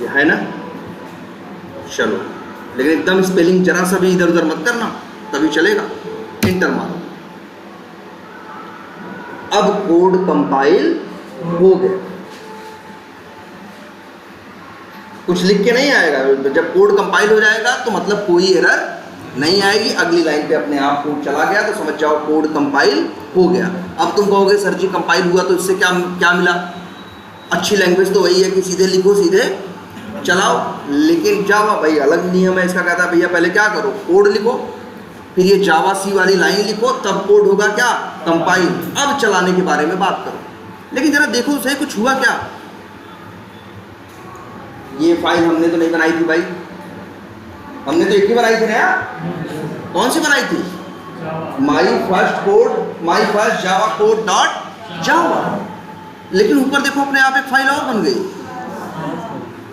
ये है ना। चलो लेकिन एकदम स्पेलिंग जरा सा भी इधर उधर मत करना, तभी चलेगा। इंटर मारो, अब कोड कंपाइल हो गया। कुछ लिख के नहीं आएगा, जब कोड कंपाइल हो जाएगा तो मतलब कोई एरर नहीं आएगी। अगली लाइन पे अपने आप कोड चला गया तो समझ जाओ कोड कंपाइल हो गया। अब तुम कहोगे सर जी कंपाइल हुआ तो इससे क्या क्या मिला, अच्छी लैंग्वेज तो वही है कि सीधे लिखो सीधे चलाओ। लेकिन जावा भाई अलग नियम है, इसका कहता है भैया पहले क्या करो, कोड लिखो, फिर ये जावा सी वाली लाइन लिखो, तब कोड होगा क्या, कंपाइल। अब चलाने के बारे में बात करो। लेकिन जरा देखो सही कुछ हुआ क्या। ये फाइल हमने तो नहीं बनाई थी भाई, हमने तो एक ही बनाई थी ना यार। कौन सी बनाई थी, my first code, my first Java code dot जावा। लेकिन ऊपर देखो अपने आप एक फाइल और बन गई,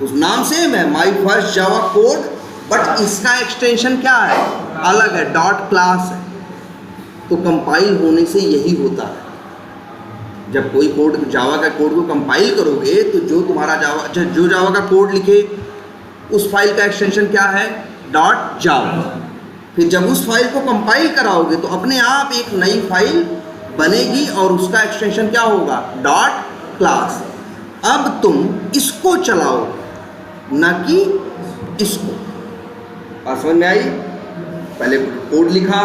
उस नाम सेम है माई फर्स्ट जावा कोड, बट इसका एक्सटेंशन क्या है, अलग है, डॉट क्लास है। तो कंपाइल होने से यही होता है, जब कोई कोड जावा का कोड को कंपाइल करोगे तो जो तुम्हारा जावा का कोड लिखे उस फाइल का एक्सटेंशन क्या है, डॉट जावा। फिर जब उस फाइल को कंपाइल कराओगे तो अपने आप एक नई फाइल बनेगी और उसका एक्सटेंशन क्या होगा, डॉट क्लास। अब तुम इसको चलाओ ना कि इसको। बात समझ में आई। पहले कोड लिखा,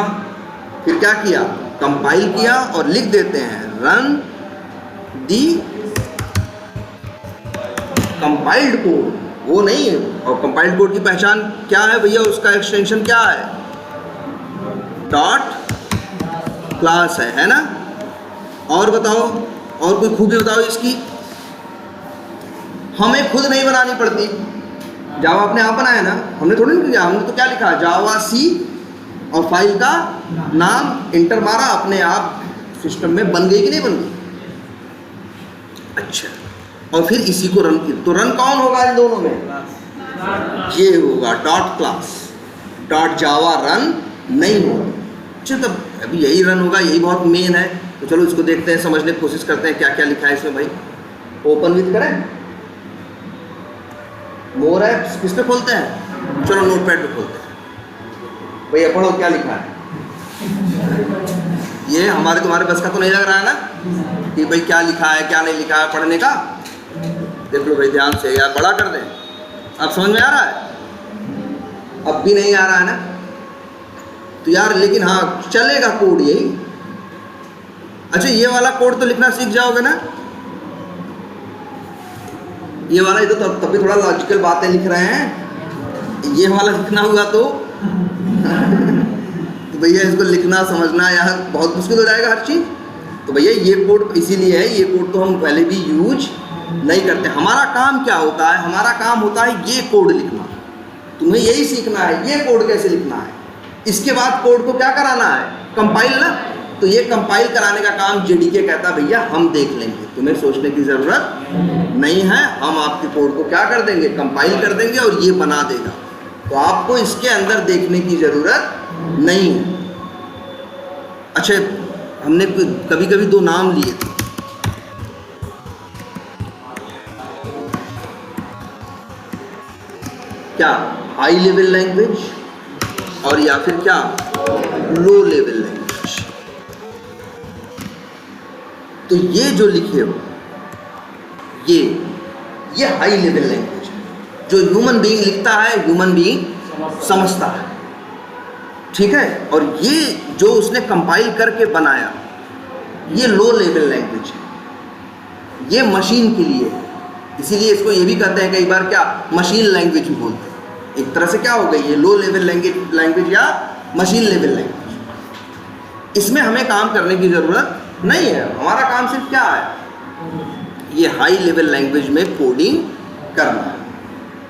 फिर क्या किया, कंपाइल किया और लिख देते हैं रन दी कंपाइल्ड कोड, वो नहीं है। और कंपाइल्ड कोड की पहचान क्या है भैया, उसका एक्सटेंशन क्या है, डॉट क्लास है ना। और बताओ, और कोई खूबी बताओ इसकी। हमें खुद नहीं बनानी पड़ती, जावा अपने आप बनाया ना, हमने थोड़ी नहीं किया। हमने तो क्या लिखा, जावा सी, और फाइल का नाम इंटर मारा, अपने आप सिस्टम में बन गई कि नहीं बन गई। अच्छा, और फिर इसी को रन किया तो रन कौन होगा इन दोनों में, ये होगा डॉट क्लास। डॉट जावा रन नहीं होगा। अच्छा, तब अभी यही रन होगा, यही बहुत मेन है। तो चलो इसको देखते हैं, समझने की कोशिश करते हैं क्या क्या लिखा है इसमें भाई। ओपन विथ करें, मोर ऐप्स किस पे खोलते हैं, चलो नोटपैड पे खोलते हैं। भैया पढ़ो क्या लिखा है। ये हमारे तुम्हारे बस का तो नहीं लग रहा है ना कि भाई क्या लिखा है क्या नहीं लिखा है पढ़ने का। देख लो भाई ध्यान से यार, बड़ा कर दें। अब समझ में आ रहा है? अब भी नहीं आ रहा है ना, तो यार लेकिन हाँ चलेगा कोड यही। अच्छा, ये वाला कोड तो लिखना सीख जाओगे ना, ये वाला। ये तो तब भी थोड़ा लॉजिकल बातें लिख रहे हैं, ये वाला लिखना हुआ तो तो भैया इसको लिखना समझना यहाँ बहुत मुश्किल हो जाएगा हर चीज़। तो भैया ये कोड इसीलिए है, ये कोड तो हम पहले भी यूज नहीं करते। हमारा काम क्या होता है, हमारा काम होता है ये कोड लिखना। तुम्हें यही सीखना है ये कोड कैसे लिखना है। इसके बाद कोड को क्या कराना है, कंपाइल ना। तो ये कंपाइल कराने का काम जेडीके कहता है भैया हम देख लेंगे, तुम्हें सोचने की ज़रूरत नहीं है, हम आपके कोड को क्या कर देंगे, कंपाइल कर देंगे और ये बना देगा। तो आपको इसके अंदर देखने की ज़रूरत नहीं है। अच्छा, हमने कभी कभी दो नाम लिए थे, क्या हाई लेवल लैंग्वेज और या फिर क्या लो लेवल लैंग्वेज। तो ये जो लिखे हो ये हाई लेवल लैंग्वेज है, जो ह्यूमन बीइंग लिखता है, ह्यूमन बीइंग समझता है, ठीक है। और ये जो उसने कंपाइल करके बनाया ये लो लेवल लैंग्वेज है, ये मशीन के लिए है। इसीलिए इसको ये भी कहते हैं कई बार क्या, मशीन लैंग्वेज भी बोलते हैं। एक तरह से क्या हो गई ये लो लेवल लैंग्वेज या मशीन लेवल लैंग्वेज। इसमें हमें काम करने की ज़रूरत नहीं है, हमारा काम सिर्फ क्या है, ये हाई लेवल लैंग्वेज में कोडिंग करना है।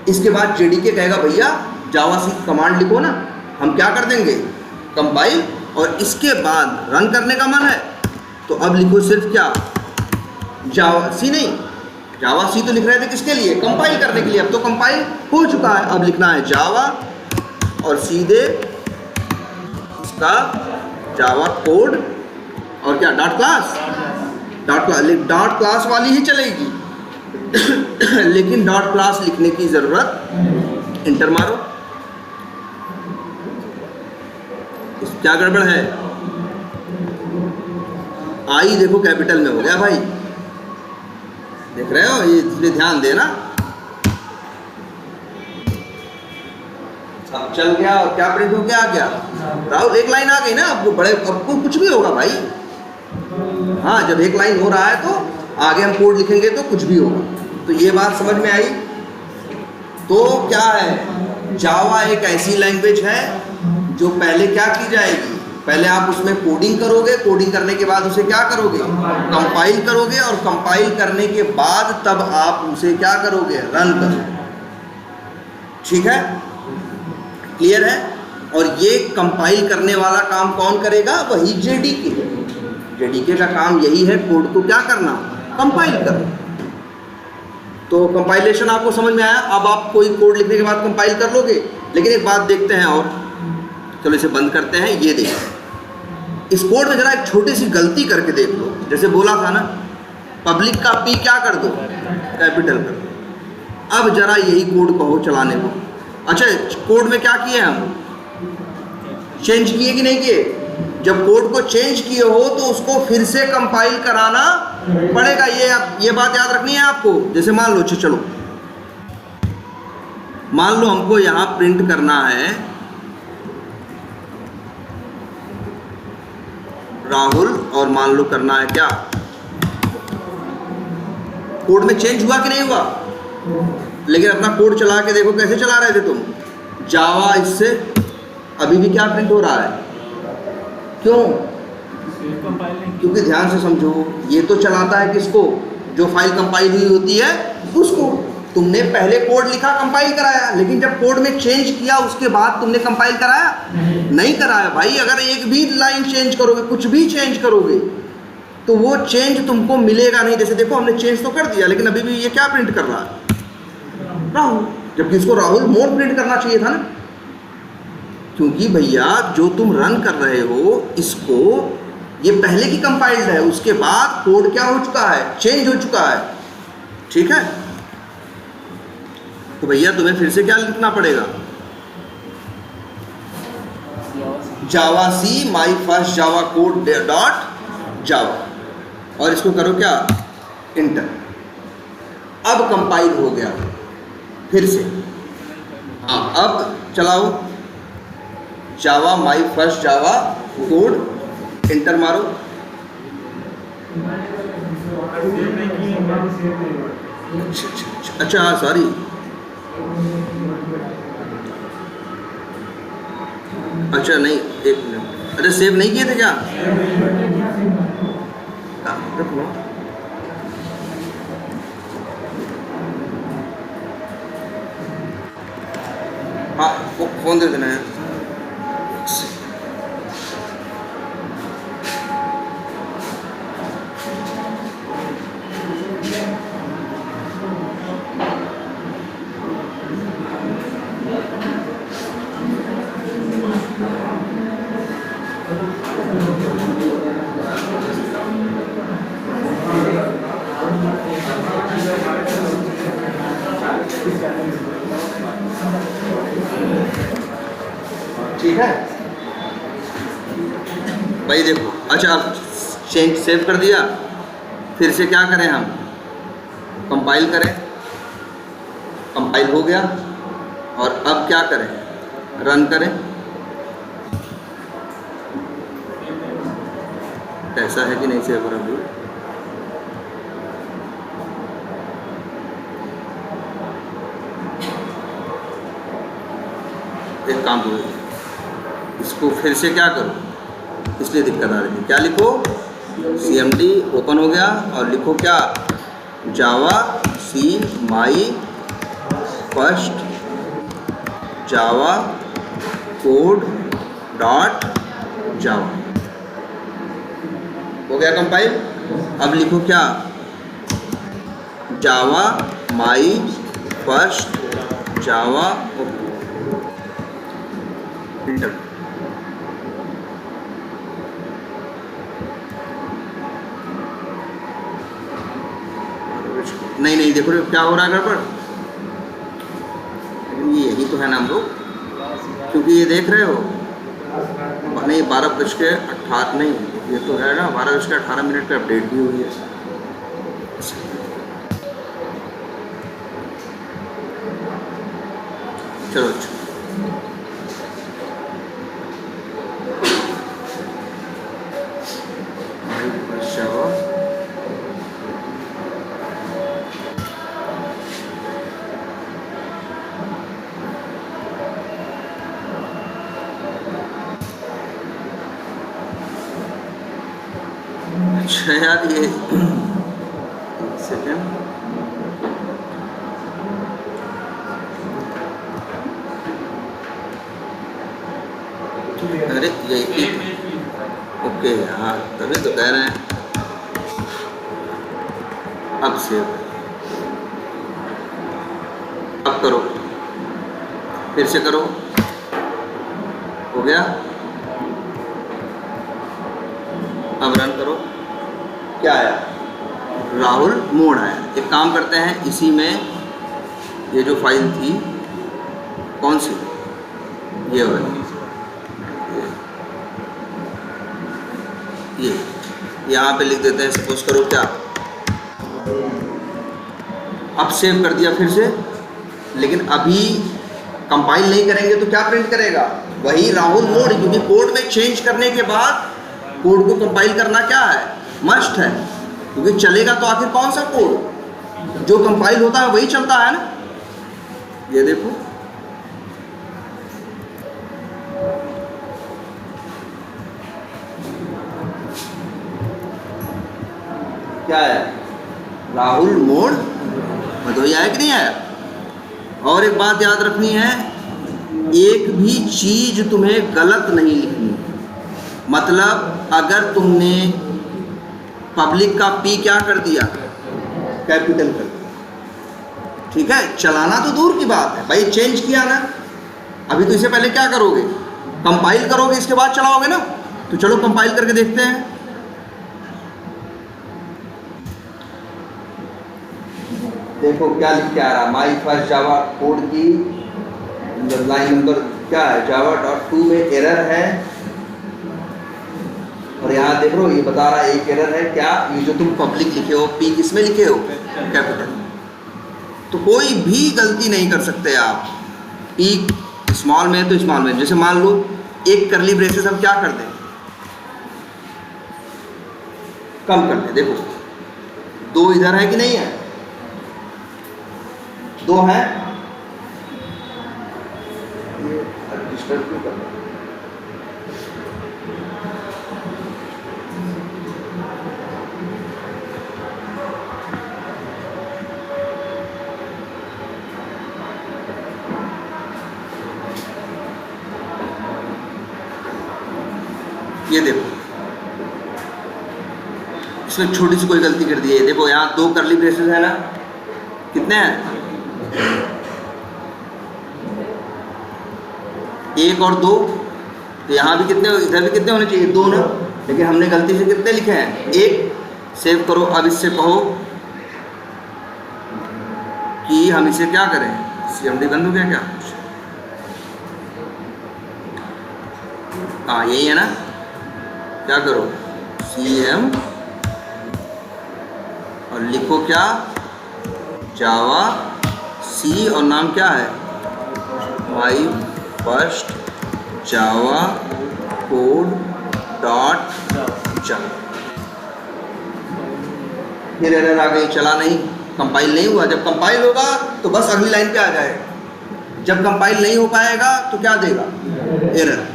इसके बाद जेडीके कहेगा भैया जावा सी कमांड लिखो ना, हम क्या कर देंगे, कंपाइल। और इसके बाद रन करने का मन है तो अब लिखो सिर्फ क्या, जावा सी नहीं, जावा सी तो लिख रहे थे किसके लिए, कंपाइल करने के लिए। अब तो कंपाइल हो चुका है, अब लिखना है जावा और सीधे इसका जावा कोड और क्या डॉट क्लास वाली ही चलेगी लेकिन डॉट क्लास लिखने की ज़रूरत, इंटर मारो। क्या गड़बड़ है, आई देखो कैपिटल में हो गया भाई, देख रहे हो, ये इसलिए ध्यान देना। अब चल गया और क्या प्रिंट हो गया, क्या राहुल एक लाइन आ गई ना, आपको बड़े आपको कुछ भी होगा भाई। हाँ, जब एक लाइन हो रहा है तो आगे हम कोड लिखेंगे तो कुछ भी होगा। तो ये बात समझ में आई। तो क्या है, जावा एक ऐसी लैंग्वेज है जो पहले क्या की जाएगी, पहले आप उसमें कोडिंग करोगे, कोडिंग करने के बाद उसे क्या करोगे, कंपाइल करोगे, और कंपाइल करने के बाद तब आप उसे क्या करोगे, रन करोगे। ठीक है, क्लियर है। और ये कंपाइल करने वाला काम कौन करेगा, वही जेडीके। जेडीके का काम यही है, कोड को क्या करना, कंपाइल करना। तो कंपाइलेशन आपको समझ में आया। अब आप कोई कोड लिखने के बाद कंपाइल कर लोगे। लेकिन एक बात देखते हैं, और चलो इसे बंद करते हैं। ये देखो इस कोड में जरा एक छोटी सी गलती करके देख लो। जैसे बोला था ना, पब्लिक का पी क्या कर दो, कैपिटल कर दो। अब जरा यही कोड कहो चलाने को। अच्छा, कोड में क्या किए हम, चेंज किए कि नहीं किए। जब कोड को चेंज किए हो तो उसको फिर से कंपाइल कराना पड़ेगा। ये बात याद रखनी है आपको। जैसे मान लो, चलो मान लो हमको यहाँ प्रिंट करना है राहुल, और मान लो करना है क्या, कोड में चेंज हुआ कि नहीं हुआ। लेकिन अपना कोड चला के देखो, कैसे चला रहे थे तुम, जावा इससे अभी भी क्या प्रिंट हो रहा है। क्यों, क्योंकि ध्यान से समझो, ये तो चलाता है किसको, जो फाइल कंपाइल हुई होती है उसको। तुमने पहले कोड लिखा, कंपाइल कराया, लेकिन जब कोड में चेंज किया उसके बाद तुमने कंपाइल कराया, नहीं कराया भाई। अगर एक भी लाइन चेंज करोगे, कुछ भी चेंज करोगे, तो वो चेंज तुमको मिलेगा नहीं। जैसे देखो हमने चेंज तो कर दिया, लेकिन अभी भी ये क्या प्रिंट कर रहा है, राहुल, जबकि इसको राहुल मोर प्रिंट करना चाहिए था ना। क्योंकि भैया जो तुम रन कर रहे हो इसको, ये पहले की कंपाइल्ड है, उसके बाद कोड क्या हो चुका है, चेंज हो चुका है। ठीक है, तो भैया तुम्हें फिर से क्या लिखना पड़ेगा, javac my first Java code dot Java, और इसको करो क्या, इंटर। अब कंपाइल हो गया फिर से। हाँ, अब चलाओ Java my first Java code, enter मारो। अच्छा हाँ सॉरी, अच्छा नहीं, एक मिनट, अरे सेव नहीं किए थे क्या? हाँ, फोन दे देना है। ठीक है भाई, देखो। अच्छा, अब चेंज सेव कर दिया, फिर से क्या करें हम, कंपाइल करें, कंपाइल हो गया, और अब क्या करें, रन करें। ऐसा है कि नहीं सेव कर अभी, एक काम करो, इसको फिर से क्या करो, इसलिए दिक्कत आ रही है। क्या लिखो, cmd ओपन हो गया, और लिखो क्या, javac my first Java code dot Java, हो गया कंपाइल। अब लिखो क्या, जावा माई फर्स्ट जावा, इंटर। नहीं नहीं, देखो क्या हो रहा है गड़बड़, यही तो है ना हम लोग, क्योंकि ये देख रहे हो नहीं, 12:18 नहीं, ये तो है ना 12:18 पे अपडेट भी हुई है। चलो अच्छा यार, ये सेकेंड, अरे यही, ओके यार, तभी तो कह रहे हैं। अब सेव, अब करो, फिर से करो, हो गया। अब रन करो, क्या आया, राहुल मोड़ आया। एक काम करते हैं, इसी में ये जो फाइल थी, कौन सी, ये वाली, ये यहाँ पे लिख देते हैं, सपोज करो क्या, अब सेव कर दिया फिर से, लेकिन अभी कंपाइल नहीं करेंगे तो क्या प्रिंट करेगा, वही राहुल मोड़, क्योंकि कोड में चेंज करने के बाद कोड को कंपाइल करना क्या है, मस्ट है, क्योंकि चलेगा तो आखिर कौन सा कोड, जो कंपाइल होता है वही चलता है ना। ये देखो, क्या है, राहुल मोड़, मतलब आया कि नहीं आया। और एक बात याद रखनी है, एक भी चीज तुम्हें गलत नहीं लिखनी, मतलब अगर तुमने पब्लिक का पी क्या कर दिया, कैपिटल कर दिया, ठीक है, चलाना तो दूर की बात है भाई, चेंज किया ना, अभी तो इससे पहले क्या करोगे, कंपाइल करोगे इसके बाद चलाओगे ना। तो चलो कंपाइल करके देखते हैं। देखो क्या लिख के आ रहा, माई फर्स्ट जावा कोड की लाइन नंबर क्या है, java.2 में एरर है। और यहाँ देख लो ये बता रहा है एक एरर है क्या, ये जो तुम पब्लिक लिखे हो, पी किसमें लिखे हो, कैपिटल। तो कोई भी गलती नहीं कर सकते आप। पी स्मॉल में है तो स्मॉल में, जैसे मान लो एक करली ब्रेसेस हम क्या कर दें, कम कर दें। देखो 2 इधर है कि नहीं है, 2 है, ये डिस्टर्ब क्यों कर रहा है? ये देखो इसमें छोटी सी कोई गलती कर दी है। देखो यहाँ 2 करली ब्रेसेस है ना, कितने हैं, 1 और 2। तो यहाँ भी कितने, इधर भी कितने होने चाहिए, 2 ना, लेकिन हमने गलती से कितने लिखे हैं, 1। सेव करो। अब इससे कहो कि हम इसे क्या करें, CMD बंद हो गया क्या, हाँ यही है ना, क्या करो CM और लिखो क्या, जावा C और नाम क्या है, माई फर्स्ट जावा कोड डॉट जावा। फिर एरर आ गई, चला नहीं, कंपाइल नहीं हुआ। जब कंपाइल होगा तो बस अगली लाइन पे आ जाएगा। जब कंपाइल नहीं हो पाएगा तो क्या देगा, एरर।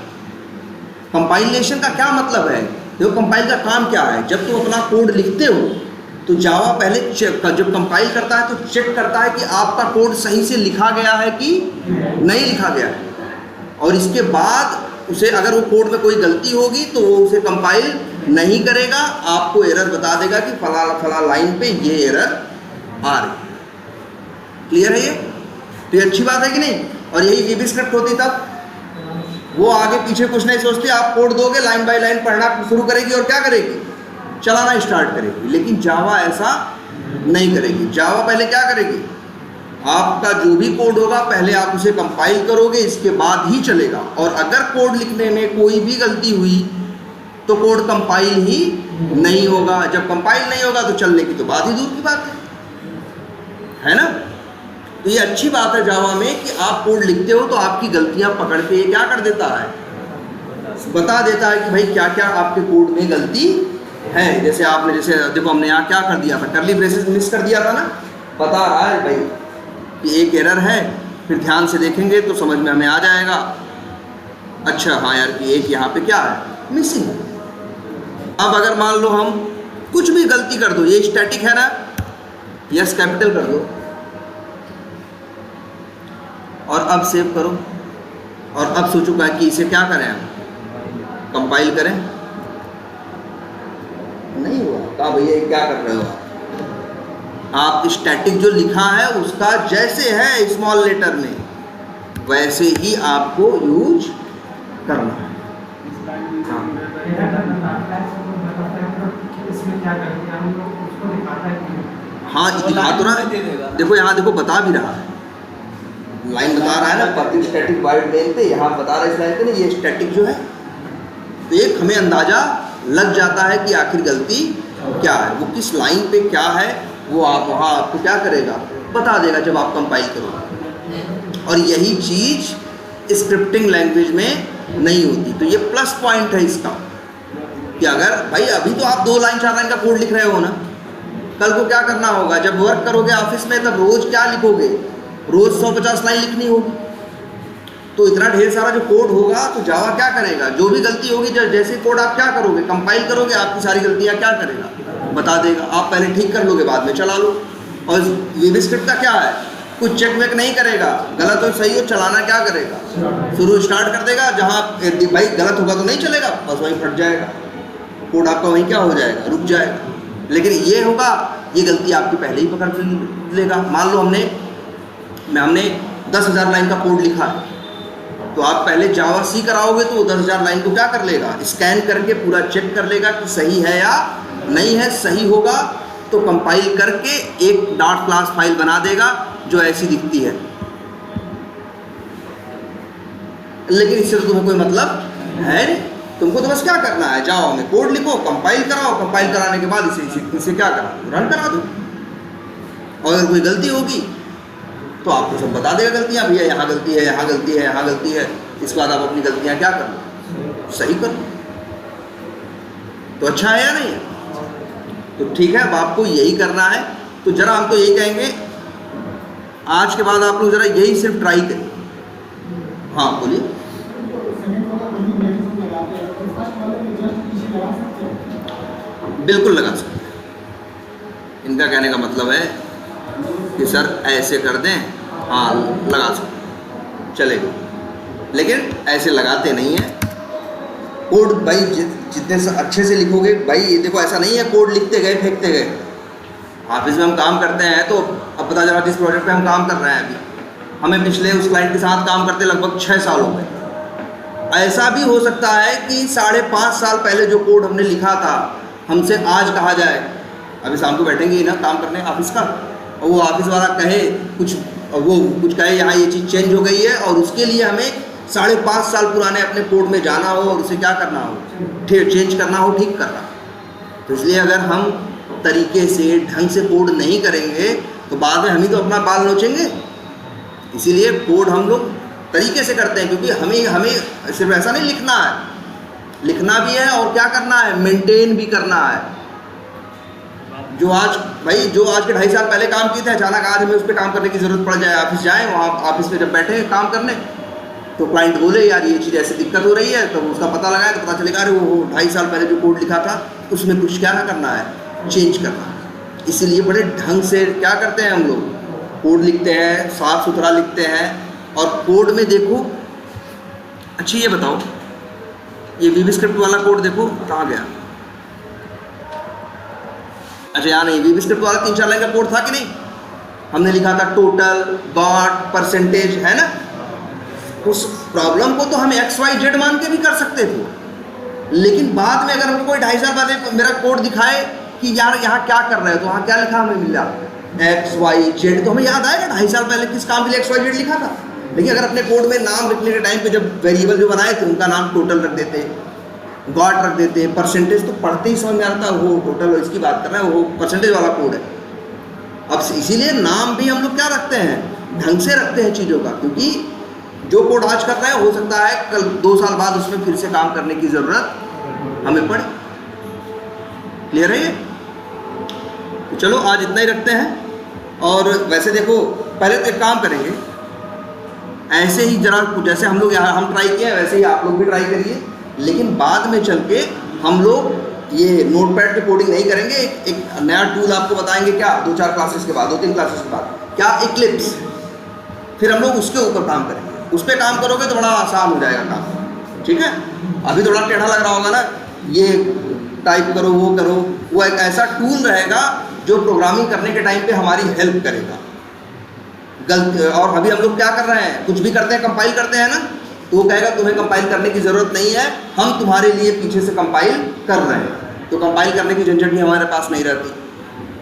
कंपाइलेशन का क्या मतलब है, देखो कंपाइल का काम क्या है, जब तुम अपना कोड लिखते हो तो जावा पहले चेक, जब कंपाइल करता है तो चेक करता है कि आपका कोड सही से लिखा गया है कि नहीं लिखा गया है। और इसके बाद उसे, अगर वो कोड में कोई गलती होगी तो वो उसे कंपाइल नहीं करेगा, आपको एरर बता देगा कि फला फला लाइन पे ये एरर आ रही। क्लियर है ये? तो ये अच्छी बात है कि नहीं। और यही VB स्क्रिप्ट होती तब वो आगे पीछे कुछ नहीं सोचती, आप कोड दोगे, लाइन बाय लाइन पढ़ना शुरू करेगी और क्या करेगी, चलाना स्टार्ट करेगी। लेकिन जावा ऐसा नहीं करेगी। जावा पहले क्या करेगी, आपका जो भी कोड होगा पहले आप उसे कंपाइल करोगे, इसके बाद ही चलेगा। और अगर कोड लिखने में कोई भी गलती हुई तो कोड कंपाइल ही नहीं होगा। जब कंपाइल नहीं होगा तो चलने की तो बात ही दूर की बात है ना। तो ये अच्छी बात है जावा में कि आप कोड लिखते हो तो आपकी गलतियां पकड़ के ये क्या कर देता है, बता देता है कि भाई क्या क्या आपके कोड में गलती है। जैसे आपने, जैसे देखो हमने यहाँ क्या कर दिया था, करली ब्रेसेस मिस कर दिया था ना, बता रहा है भाई कि एक एरर है। फिर ध्यान से देखेंगे तो समझ में हमें आ जाएगा, अच्छा हाँ यार कि एक यहाँ पे क्या है, मिसिंग। अब अगर मान लो हम कुछ भी गलती कर दो, ये स्टैटिक है ना, यस कैपिटल कर दो और अब सेव करो। और अब सोचो कि इसे क्या करें, हम कंपाइल करें, नहीं हुआ। कहा भैया क्या कर रहे हो आप स्टैटिक जो लिखा है उसका जैसे है स्मॉल लेटर में वैसे ही आपको यूज करना है। हाँ दिखा तो रहा है, देखो यहाँ देखो बता भी रहा है, लाइन बता रहा है ना, पब्लिक स्टैटिक वाइड मेन पे यहाँ बता रहा है इस लाइन पे ना, ये स्टैटिक जो है। तो एक हमें अंदाजा लग जाता है कि आखिर गलती क्या है, वो किस लाइन पे क्या है, वो आप वहाँ आपको क्या करेगा, बता देगा जब आप कंपाइल करोगे। और यही चीज़ स्क्रिप्टिंग लैंग्वेज में नहीं होती। तो ये प्लस पॉइंट है इसका कि अगर भाई अभी तो आप 2 लाइन 4 लाइन का कोड लिख रहे हो ना, कल को क्या करना होगा, जब वर्क करोगे ऑफिस में तब रोज़ क्या लिखोगे, रोज़ 150 लाइन लिखनी होगी। तो इतना ढेर सारा जो कोड होगा तो जावा क्या करेगा, जो भी गलती होगी जैसे कोड आप क्या करोगे, कंपाइल करोगे, आपकी सारी गलतियाँ क्या करेगा, बता देगा। आप पहले ठीक कर लोगे, बाद में चला लो। और VB स्क्रिप्ट का क्या है, कुछ चेक वेक नहीं करेगा, गलत हो सही हो चलाना क्या करेगा, शुरू स्टार्ट कर देगा, जहाँ भाई गलत होगा तो नहीं चलेगा, बस वहीं फट जाएगा कोड आपका, वहीं क्या हो जाएगा, रुक जाएगा। लेकिन ये होगा, ये गलती आपकी पहले ही पकड़ लेगा। मान लो हमने 10,000 लाइन का कोड लिखा है, तो आप पहले जावा सी कराओगे तो वो 10,000 लाइन को क्या कर लेगा, स्कैन करके पूरा चेक कर लेगा कि सही है या नहीं है। सही होगा तो कंपाइल करके एक डॉट क्लास फाइल बना देगा जो ऐसी दिखती है। लेकिन इससे तो तुम्हें कोई मतलब है नहीं। तुमको तो बस क्या करना है, जावा में कोड लिखो, कंपाइल कराओ, कंपाइल कराने के बाद इसे क्या करा, रन करा दो। और अगर कोई गलती होगी तो आपको सब बता देगा गलतियाँ, भैया यहाँ गलती है, यहाँ गलती है, यहाँ गलती है। इसके बाद आप अपनी गलतियाँ क्या कर लो, सही कर लो। तो अच्छा है या नहीं है? तो ठीक है, अब आपको यही करना है। तो जरा हम तो यही कहेंगे, आज के बाद आप लोग जरा यही सिर्फ ट्राई करें। हाँ बोलिए। बिल्कुल लगा सकते हैं। इनका कहने का मतलब है कि सर ऐसे कर दें, हाँ लगा सकते, चलेगा। लेकिन ऐसे लगाते नहीं हैं कोड। भाई जितने अच्छे से लिखोगे, भाई ये देखो ऐसा नहीं है कोड लिखते गए फेंकते गए। ऑफिस में हम काम करते हैं तो अब पता चला जिस प्रोजेक्ट पे हम काम कर रहे हैं अभी, हमें पिछले उस क्लाइंट के साथ काम करते लगभग 6 साल हो गए। ऐसा भी हो सकता है कि 5.5 साल पहले जो कोड हमने लिखा था हमसे आज कहा जाए, अभी शाम को बैठेंगे ना काम करने ऑफिस का, और वो ऑफिस वाला कहे कुछ कहे यहाँ ये चीज़ चेंज हो गई है, और उसके लिए हमें 5.5 साल पुराने अपने कोड में जाना हो और उसे क्या करना हो, चेंज करना हो, ठीक करना। तो इसलिए अगर हम तरीके से ढंग से कोड नहीं करेंगे तो बाद में हम ही तो अपना बाल नोचेंगे। इसीलिए कोड हम लोग तरीके से करते हैं, क्योंकि हमें सिर्फ ऐसा नहीं लिखना है, लिखना भी है और क्या करना है, मेंटेन भी करना है। जो आज के 2.5 साल पहले काम किए थे, अचानक आज हमें उस पर काम करने की ज़रूरत पड़ जाए, ऑफिस जाएँ, वहाँ ऑफिस में जब बैठे काम करने तो क्लाइंट बोले यार ये चीज़ ऐसे दिक्कत हो रही है, तो उसका पता लगाए तो पता चलेगा अरे वो 2.5 साल पहले जो कोड लिखा था उसमें कुछ क्या करना है, चेंज करना है। इसीलिए बड़े ढंग से क्या करते हैं हम लोग, कोड लिखते हैं, साफ सुथरा लिखते हैं। और कोड में देखो, अच्छा ये बताओ, ये वीबी स्क्रिप्ट वाला कोड देखो कहाँ गया। अच्छा यहाँ नहीं, वीबी स्क्रिप्ट वाला 3-4 लाइन का कोड था कि नहीं, हमने लिखा था टोटल, डॉट, परसेंटेज, है ना। उस प्रॉब्लम को तो हम XYZ मान के भी कर सकते थे, लेकिन बाद में अगर हमको कोई 2.5 साल बाद मेरा कोड दिखाए कि यार यहाँ क्या कर रहे हो, तो वहाँ क्या लिखा हमें मिल रहा XYZ, तो हमें याद आएगा 2.5 साल पहले किस काम के लिए XYZ लिखा था। लेकिन अगर अपने कोड में नाम लिखने के टाइम पे जब वेरिएबल जो बनाए थे उनका नाम टोटल रख देते, गॉट रख देते, परसेंटेज, तो पढ़ते ही समझ में आता वो टोटल इसकी बात कर रहे हैं, वो परसेंटेज वाला कोड है। अब इसीलिए नाम भी हम लोग क्या रखते हैं, ढंग से रखते हैं चीज़ों का, क्योंकि जो कोड आज कर रहे हैं हो सकता है कल 2 साल बाद उसमें फिर से काम करने की ज़रूरत हमें पड़े। क्लियर है ये? तो चलो आज इतना ही रखते हैं। और वैसे देखो, पहले तो एक काम करेंगे, ऐसे ही जरा जैसे हम लोग यहाँ हम ट्राई किए वैसे ही आप लोग भी ट्राई करिए, लेकिन बाद में चल के हम लोग ये नोटपैड पे कोडिंग नहीं करेंगे। एक नया टूल आपको बताएंगे, क्या 2-4 क्लासेस के बाद, 2-3 क्लासेस के बाद, क्या इक्लिप्स। फिर हम लोग उसके ऊपर काम करेंगे, उस पर काम करोगे तो बड़ा आसान हो जाएगा काम। ठीक है, अभी थोड़ा टेढ़ा लग रहा होगा ना, ये टाइप करो, वो करो, वो एक ऐसा टूल रहेगा जो प्रोग्रामिंग करने के टाइम पे हमारी हेल्प करेगा। और अभी हम लोग क्या कर रहे हैं, कुछ भी करते हैं कंपाइल करते हैं ना, तो वो कहेगा तुम्हें कंपाइल करने की ज़रूरत नहीं है, हम तुम्हारे लिए पीछे से कंपाइल कर रहे हैं। तो कंपाइल करने की झंझट भी हमारे पास नहीं रहती।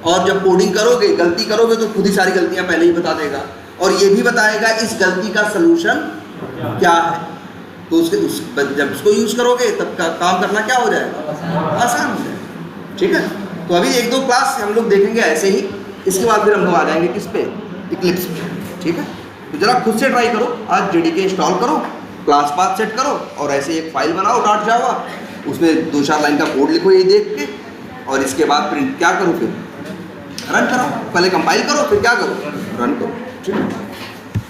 और जब कोडिंग करोगे, गलती करोगे तो खुद ही सारी गलतियाँ पहले ही बता देगा, और ये भी बताएगा इस गलती का सलूशन क्या है। तो जब उसको यूज़ करोगे तब का काम करना क्या हो जाएगा, आसान हो जाएगा। ठीक है, तो अभी 1-2 क्लास हम लोग देखेंगे ऐसे ही, इसके बाद फिर हम लोग आ जाएंगे किस पे, इक्लिप्स पे। ठीक है, तो जरा खुद से ट्राई करो, आज JDK इंस्टॉल करो, क्लास पाथ सेट करो, और ऐसे एक फाइल बनाओ डॉट जावा, उसमें 2-4 लाइन का कोड लिखो ये देख के, और इसके बाद प्रिंट क्या करो, फिर रन करो। पहले कंपाइल करो, फिर क्या करो, रन करो। ठीक है।